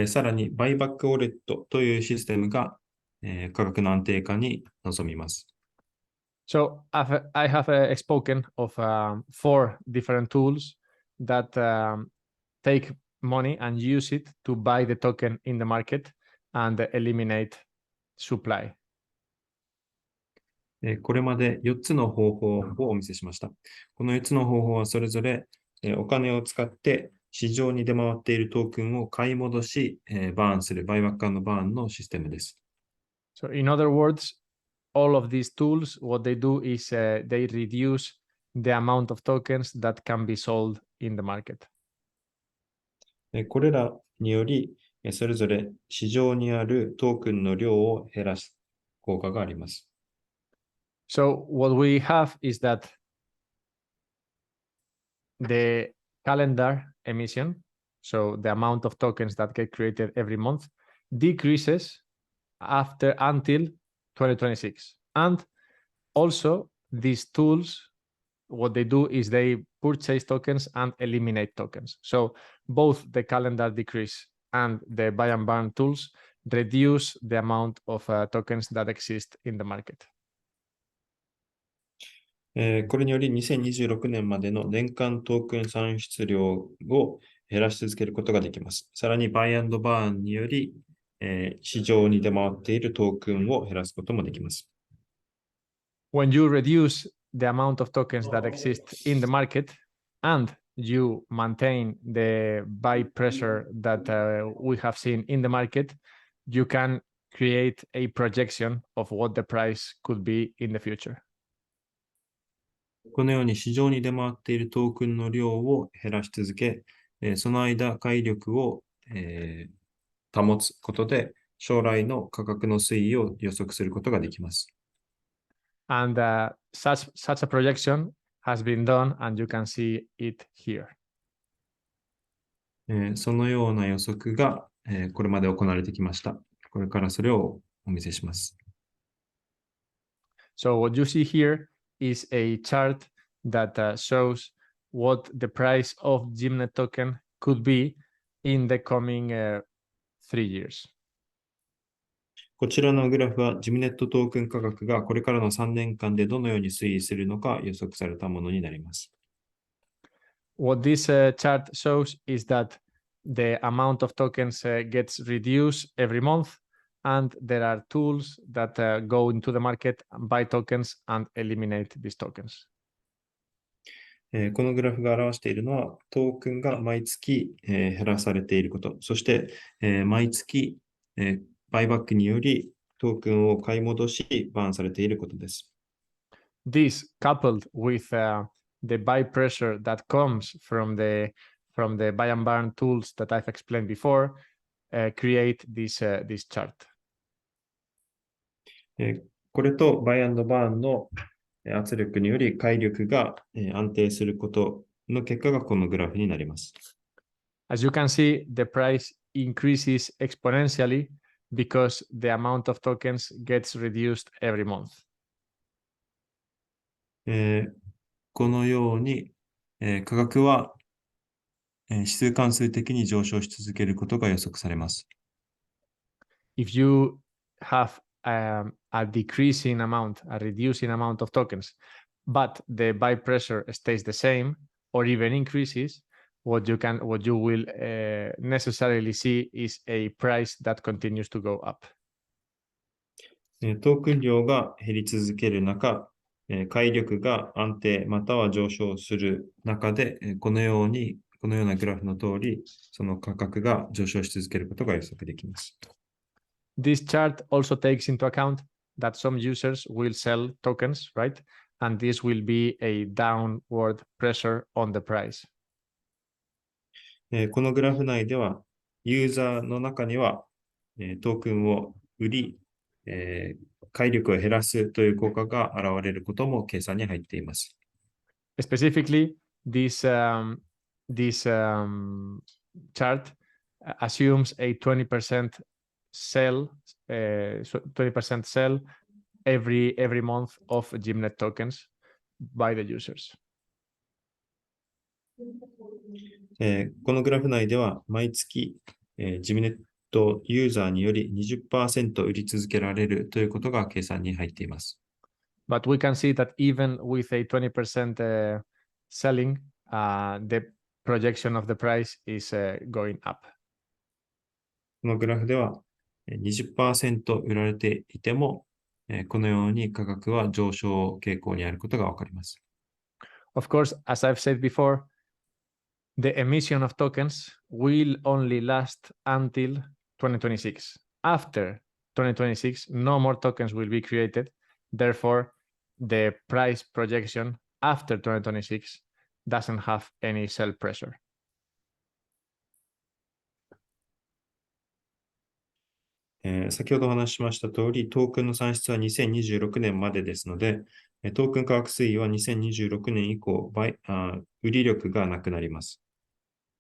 さらに、バイバックウォレットというシステムが、価格の安定化に臨みます。So I have spoken of 4 different tools that take money and use it to buy the token in the market and eliminate supply. これまで4つの方法をお見せしました。この4つの方法はそれぞれお金を使って市場に出回っているトークンを買い戻し、バーンするバイバック&バーンのシステムです。So in other words, all of these tools, what they do is they reduce the amount of tokens that can be sold in the market. これらにより、それぞれ市場にあるトークンの量を減らす効果があります。So what we have is that the calendar emission, so the amount of tokens that get created every month, decreases until 2026. And also these tools, what they do is they purchase tokens and eliminate tokens. So both the calendar decrease and the buy and burn tools reduce the amount of tokens that exist in the market. これにより2026年までの年間トークン産出量を減らし続けることができます。さらにバイ&バーンにより、市場に出回っているトークンを減らすこともできます。When you reduce the amount of tokens that exist in the market and you maintain the buy pressure that we have seen in the market, you can create a projection of what the price could be in the future. このように市場に出回っているトークンの量を減らし続け、その間、買い力を、保つことで、将来の価格の推移を予測することができます。And such a projection has been done, and you can see it here. そのような予測が、これまで行われてきました。これからそれをお見せします。So what you see here is a chart that shows what the price of GYMNET token could be in the coming 3 years. こちらのグラフは GYMNET トークン価格がこれからの3年間でどのように推移するのか予測されたものになります。What this chart shows is that the amount of tokens gets reduced every month, and there are tools that go into the market, buy tokens, and eliminate these tokens. このグラフが表しているのは、トークンが毎月減らされていること、そして毎月バイバックによりトークンを買い戻し、バーンされていることです。This, coupled with the buy pressure that comes from the buy and burn tools that I've explained before, create this chart. これとバイアンドバーンの圧力により買い力が安定することの結果がこのグラフになります。As you can see, the price increases exponentially because the amount of tokens gets reduced every month. このように価格は指数関数的に上昇し続けることが予測されます。If you have a decreasing amount, a reducing amount of tokens, but the buy pressure stays the same or even increases, what you will necessarily see is a price that continues to go up. トークン量が減り続ける中、買い力が安定または上昇する中で、このようなグラフの通り、その価格が上昇し続けることが予測できます。This chart also takes into account that some users will sell tokens, right? And this will be a downward pressure on the price. このグラフ内では、ユーザーの中には、トークンを売り、買い力を減らすという効果が現れることも計算に入っています。Specifically, this chart assumes a 20% sell, 20% sell every month of GYMNET tokens by the users. このグラフ内では毎月、GYMNETユーザーにより 20% 売り続けられるということが計算に入っています。But we can see that even with a 20% selling, the projection of the price is going up. このグラフでは 20% 売られていても、このように価格は上昇傾向にあることがわかります。Of course, as I've said before, the emission of tokens will only last until 2026. After 2026, no more tokens will be created. Therefore, the price projection after 2026 doesn't have any sell pressure. 先ほどお話ししました通り、トークンの算出は2026年までですので、トークン価格推移は2026年以降、売り力がなくなります。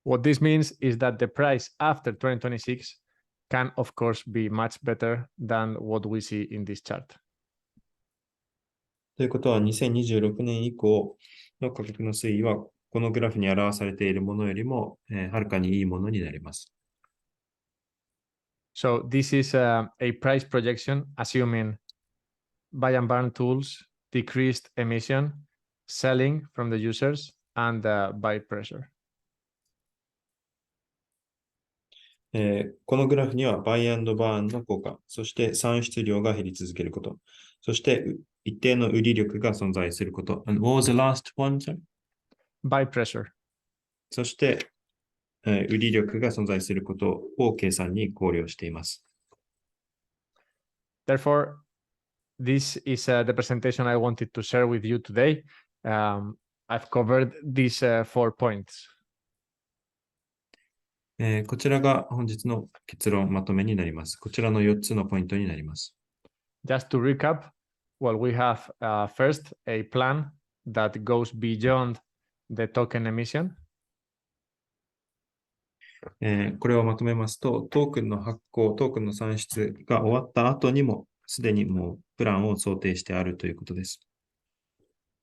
What this means is that the price after 2026 can, of course, be much better than what we see in this chart. ということは、2026年以降の価格の推移は、このグラフに表されているものよりも、はるかにいいものになります。So this is a price projection assuming buy and burn tools, decreased emission, selling from the users, and buy pressure. このグラフにはバイアンドバーンの効果、そして産出量が減り続けること、そして一定の売り力が存在すること。And what was the last one, sir? Buy pressure. そして、売り力が存在することを計算に考慮しています。Therefore, this is the presentation I wanted to share with you today. I've covered these 4 points. こちらが本日の結論まとめになります。こちらの4つのポイントになります。Just to recap, well, we have first a plan that goes beyond the token emission. これをまとめますと、トークンの発行、トークンの算出が終わった後にも、すでにもうプランを想定してあるということです。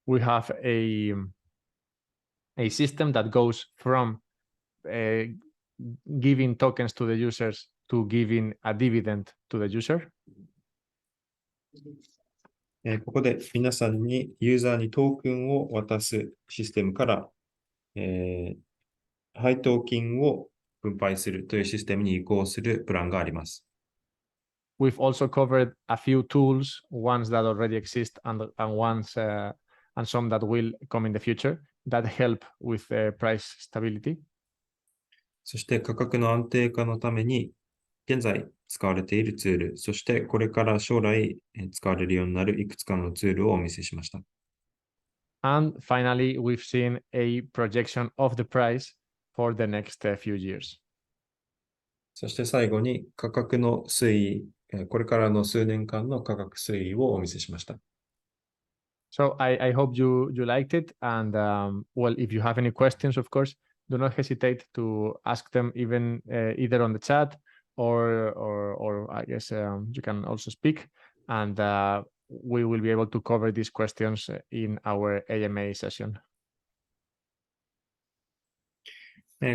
We have a a system that goes from giving tokens to the users to giving a dividend to the user. ここで皆さんにユーザーにトークンを渡すシステムから、配当金を分配するというシステムに移行するプランがあります。We've also covered a few tools, ones that already exist and some that will come in the future that help with price stability. そして価格の安定化のために現在使われているツール、そしてこれから将来使われるようになるいくつかのツールをお見せしました。And finally, we've seen a projection of the price for the next few years. そして最後に価格の推移、これからの数年間の価格推移をお見せしました。So I hope you liked it. And well, if you have any questions, of course, do not hesitate to ask them even either on the chat or I guess you can also speak. And we will be able to cover these questions in our AMA session.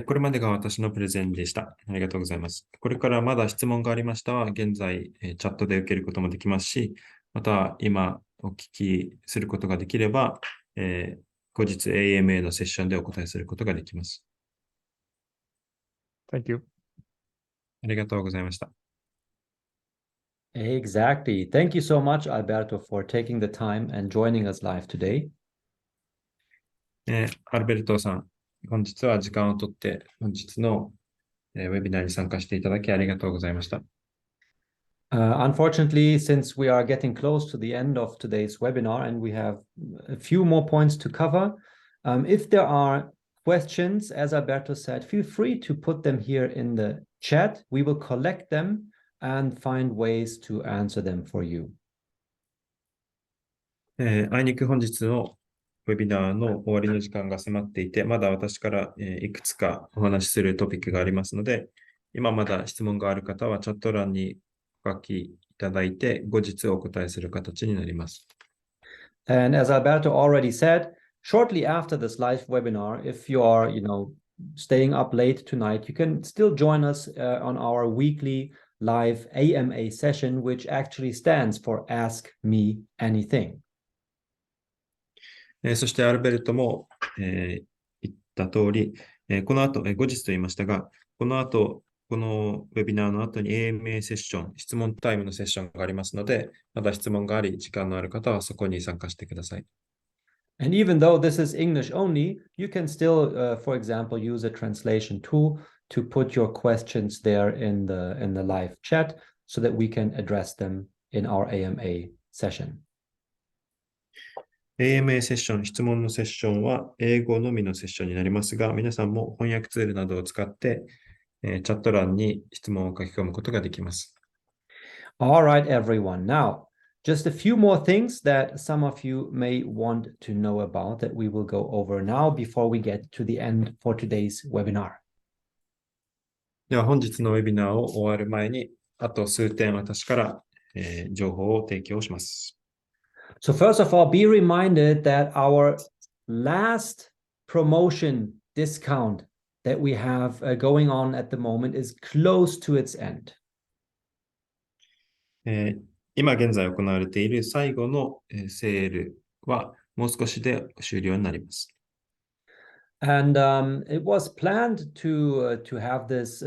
これまでが私のプレゼンでした。ありがとうございます。これからまだ質問がありましたら、現在、チャットで受けることもできますし、また今お聞きすることができれば、後日 AMA のセッションでお答えすることができます。Thank you. ありがとうございました。Exactly. Thank you so much, Alberto, for taking the time and joining us live today. アルベルトさん、本日は時間をとって本日のウェビナーに参加していただきありがとうございました。Unfortunately, since we are getting close to the end of today's webinar and we have a few more points to cover, if there are questions, as Alberto said, feel free to put them here in the chat. We will collect them and find ways to answer them for you. あいにく本日のウェビナーの終わりの時間が迫っていて、まだ私からいくつかお話しするトピックがありますので、今まだ質問がある方はチャット欄にお書きいただいて、後日お答えする形になります。And as Alberto already said, shortly after this live webinar, if you are, staying up late tonight, you can still join us on our weekly live AMA session, which actually stands for Ask Me Anything. そしてアルベルトも、言った通り、この後、後日と言いましたが、この後、このウェビナーの後に AMA セッション、質問タイムのセッションがありますので、まだ質問があり、時間のある方はそこに参加してください。And even though this is English only, you can still, for example, use a translation tool to put your questions there in the live chat so that we can address them in our AMA session. AMA セッション、質問のセッションは英語のみのセッションになりますが、皆さんも翻訳ツールなどを使って、チャット欄に質問を書き込むことができます。All right, everyone. Now, just a few more things that some of you may want to know about that we will go over now before we get to the end for today's webinar. では本日のウェビナーを終わる前に、あと数点私から、情報を提供します。So first of all, be reminded that our last promotion discount that we have going on at the moment is close to its end. 今現在行われている最後のセールはもう少しで終了になります。And it was planned to have this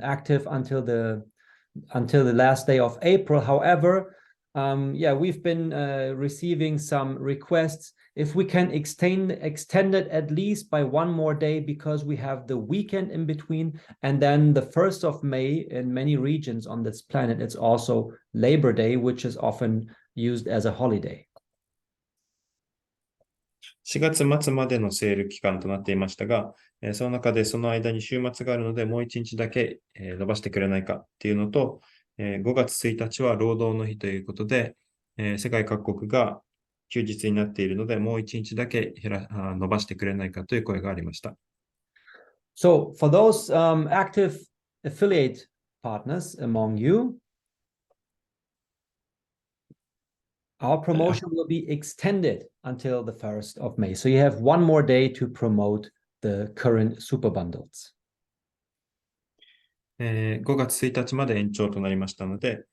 active until the last day of April. However, we've been receiving some requests if we can extend it at least by one more day because we have the weekend in between, and then the 1st of May in many regions on this planet, it's also Labor Day, which is often used as a holiday. 4月末までのセール期間となっていましたが、その中でその間に週末があるのでもう1日だけ伸ばしてくれないかっていうのと、5月1日は労働の日ということで、世界各国が休日になっているので、もう1日だけ伸ばしてくれないかという声がありました。So for those active affiliate partners among you, our promotion will be extended until the 1st of May. So you have one more day to promote the current super bundles. 5月1日まで延長となりましたので、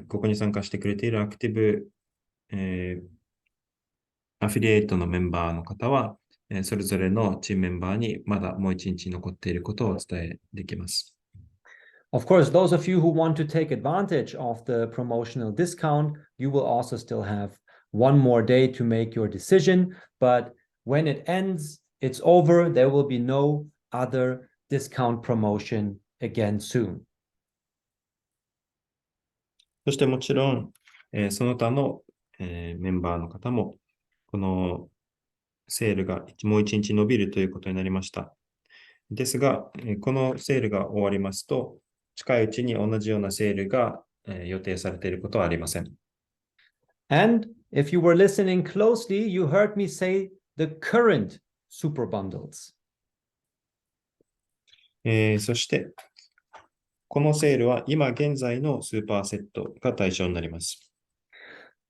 ここに参加してくれているアクティブ、アフィリエイトのメンバーの方は、それぞれのチームメンバーにまだもう1日残っていることをお伝えできます。Of course, those of you who want to take advantage of the promotional discount, you will also still have one more day to make your decision. But when it ends, it's over. There will be no other discount promotion again soon. そしてもちろん、その他の、メンバーの方も、このセールがもう1日伸びるということになりました。ですが、このセールが終わりますと、近いうちに同じようなセールが予定されていることはありません。And if you were listening closely, you heard me say the current super bundles. そして、このセールは今現在のスーパーセットが対象になります。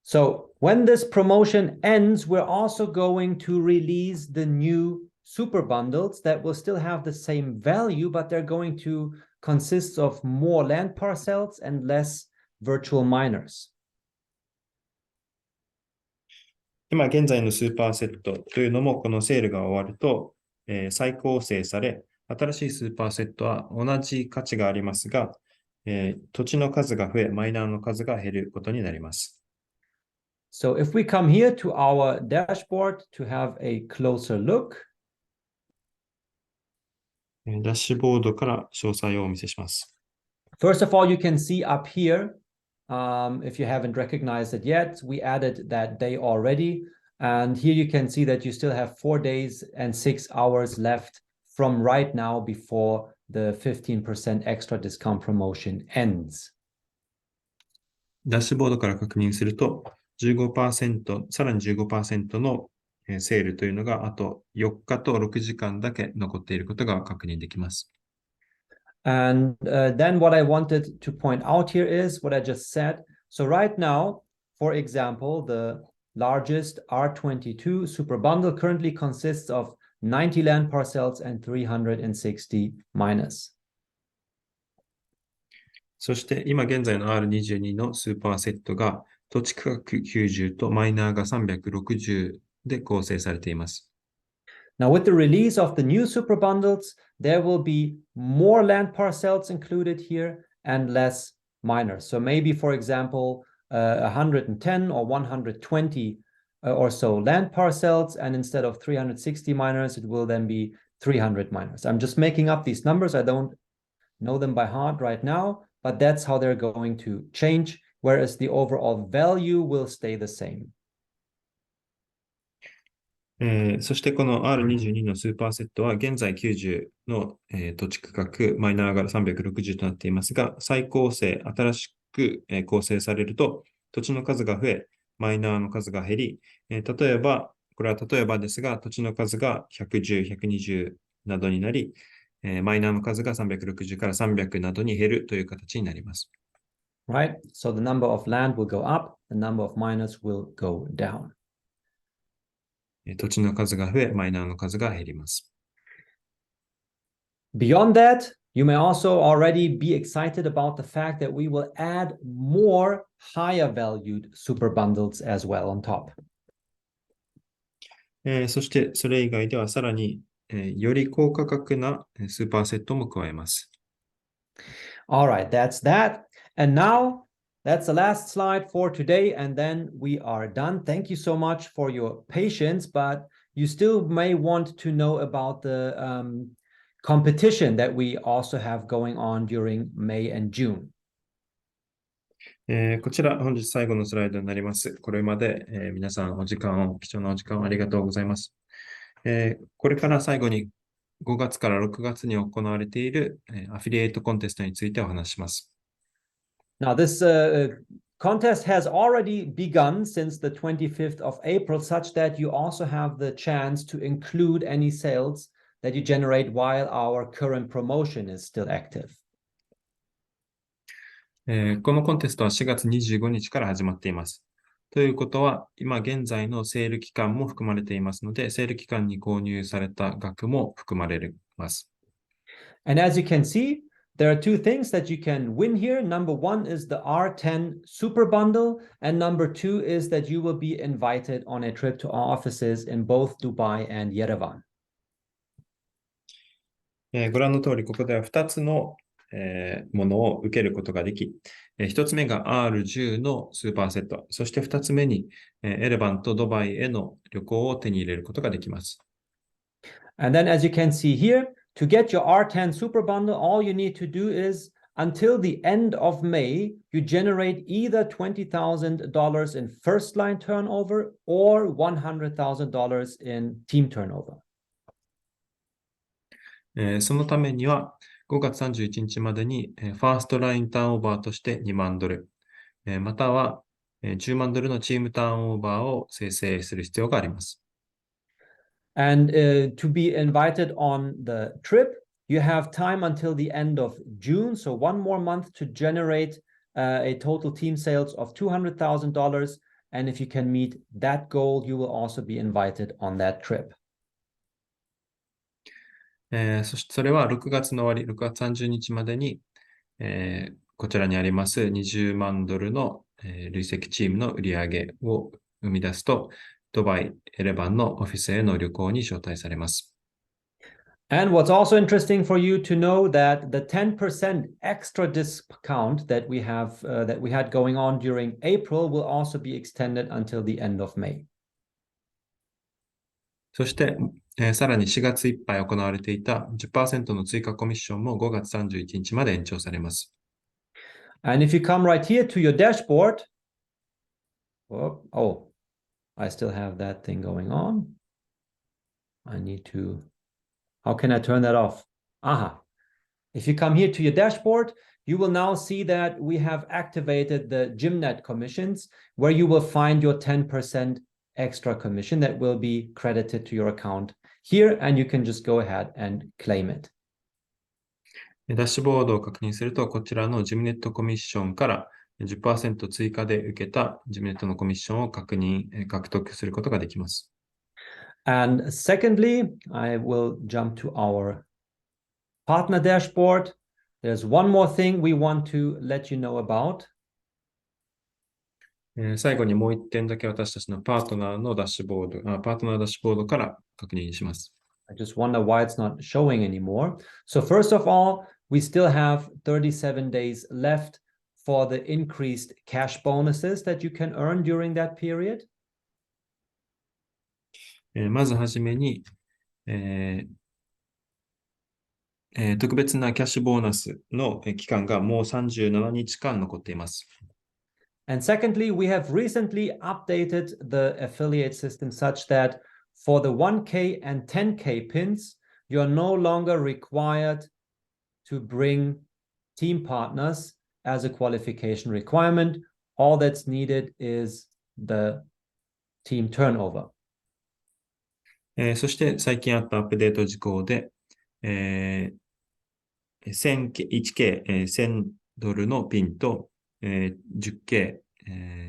So when this promotion ends, we're also going to release the new super bundles that will still have the same value, but they're going to consist of more land parcels and less virtual miners. 今現在のスーパーセットというのもこのセールが終わると、再構成され、新しいスーパーセットは同じ価値がありますが、土地の数が増え、マイナーの数が減ることになります。So if we come here to our dashboard to have a closer look, ダッシュボードから詳細をお見せします。first of all, you can see up here, if you haven't recognized it yet, we added that day already. And here you can see that you still have 4 days and 6 hours left from right now before the 15% extra discount promotion ends. ダッシュボードから確認すると、15%、さらに 15% のセールというのがあと4日と6時間だけ残っていることが確認できます。And then what I wanted to point out here is what I just said. So right now, for example, the largest R22 super bundle currently consists of 90 land parcels and 360 miners. そして今現在の R22 のスーパーセットが土地価格90とマイナーが360で構成されています。Now, with the release of the new super bundles, there will be more land parcels included here and less miners. So maybe, for example, 110 or 120 or so land parcels, and instead of 360 miners, it will then be 300 miners. I'm just making up these numbers. I don't know them by heart right now, but that's how they're going to change, whereas the overall value will stay the same. そしてこの R22 のスーパーセットは現在90の、土地価格、マイナーが360となっていますが、再構成、新しく、構成されると土地の数が増え、マイナーの数が減り、例えば、これは例えばですが、土地の数が110、120などになり、マイナーの数が360から300などに減るという形になります。Right? So the number of land will go up, the number of miners will go down. 土地の数が増え、マイナーの数が減ります。Beyond that, you may also already be excited about the fact that we will add more higher valued super bundles as well on top. そしてそれ以外ではさらに、より高価格なスーパーセットも加えます。All right, that's that. And now that's the last slide for today, and then we are done. Thank you so much for your patience, but you still may want to know about the competition that we also have going on during May and June. こちら本日最後のスライドになります。これまで、皆さん貴重なお時間をありがとうございます。これから最後に5月から6月に行われている、アフィリエイトコンテストについてお話しします。Now, this contest has already begun since the 25th of April, such that you also have the chance to include any sales that you generate while our current promotion is still active. このコンテストは4月25日から始まっています。ということは、今現在のセール期間も含まれていますので、セール期間に購入された額も含まれます。And as you can see, there are two things that you can win here. Number one is the R10 Super Bundle, and number two is that you will be invited on a trip to our offices in both Dubai and Yerevan. ご覧の通り、ここでは2つの、ものを受けることができ、1つ目が R10 のスーパーセット、そして2つ目に、エレバンとドバイへの旅行を手に入れることができます。And then as you can see here, to get your R10 Super Bundle, all you need to do is until the end of May, you generate either $20,000 in first line turnover or $100,000 in team turnover. そのためには、5月31日までに、ファーストラインターンオーバーとして2万ドル、または、10万ドルのチームターンオーバーを生成する必要があります。And to be invited on the trip, you have time until the end of June, so one more month to generate a total team sales of $200,000. And if you can meet that goal, you will also be invited on that trip. そしてそれは6月の終わり、6月30日までに、こちらにあります20万ドルの、累積チームの売り上げを生み出すと、ドバイ、エレバンのオフィスへの旅行に招待されます。And what's also interesting for you to know that the 10% extra discount that we have that we had going on during April will also be extended until the end of May. そして、さらに4月いっぱい行われていた 10% の追加コミッションも5月31日まで延長されます。And if you come right here to your dashboard, oh, I still have that thing going on. I need to, how can I turn that off? Aha. If you come here to your dashboard, you will now see that we have activated the GYMNET commissions, where you will find your 10% extra commission that will be credited to your account here, and you can just go ahead and claim it. ダッシュボードを確認すると、こちらの GYMNET コミッションから 10% 追加で受けた GYMNET のコミッションを獲得することができます。And secondly, I will jump to our partner dashboard. There's one more thing we want to let you know about. 最後にもう一点だけ私たちのパートナーダッシュボードから確認します。I just wonder why it's not showing anymore. So first of all, we still have 37 days left for the increased cash bonuses that you can earn during that period. まずはじめに、特別なキャッシュボーナスの期間がもう37日間残っています。And secondly, we have recently updated the affiliate system such that for the 1K and 10K pins, you're no longer required to bring team partners as a qualification requirement. All that's needed is the team turnover. そして最近あったアップデート事項で、1K、1000ドルのピンと、10K、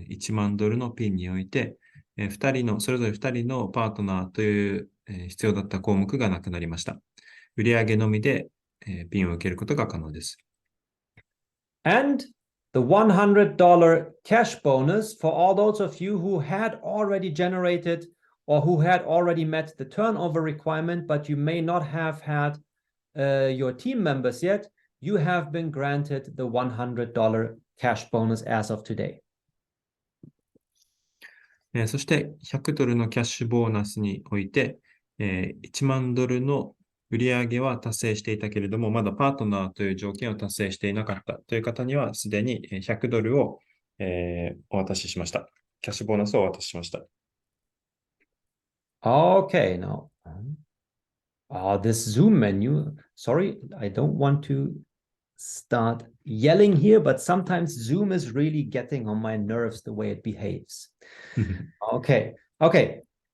1万ドルのピンにおいて、それぞれ2人のパートナーという、必要だった項目がなくなりました。売上のみで、ピンを受けることが可能です。And the $100 cash bonus for all those of you who had already generated or who had already met the turnover requirement, but you may not have had your team members yet, you have been granted the $100 cash bonus as of today. そして100ドルのキャッシュボーナスにおいて、1万ドルの売上は達成していたけれども、まだパートナーという条件を達成していなかったという方には、すでに100ドルを、お渡ししました。キャッシュボーナスをお渡ししました。Okay, now, this Zoom menu, sorry, I don't want to start yelling here, but sometimes Zoom is really getting on my nerves the way it behaves. Okay,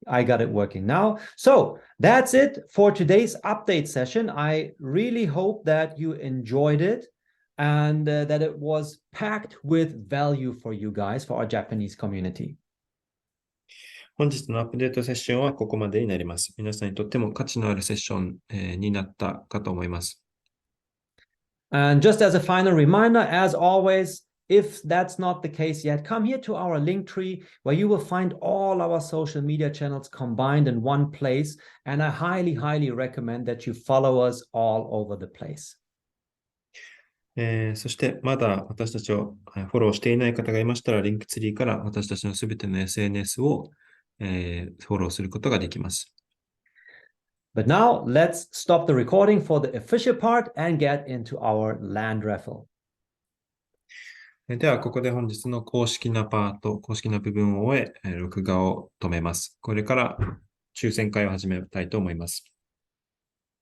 I got it working now. So that's it for today's update session. I really hope that you enjoyed it and that it was packed with value for you guys, for our Japanese community. 本日のアップデートセッションはここまでになります。皆さんにとっても価値のあるセッション、になったかと思います。And just as a final reminder, as always, if that's not the case yet, come here to our link tree where you will find all our social media channels combined in one place. And I highly, highly recommend that you follow us all over the place. そしてまだ私たちをフォローしていない方がいましたら、リンクツリーから私たちのすべての SNS を、フォローすることができます。But now let's stop the recording for the official part and get into our land raffle. では、ここで本日の公式なパート、公式な部分を終え、録画を止めます。これから抽選会を始めたいと思います。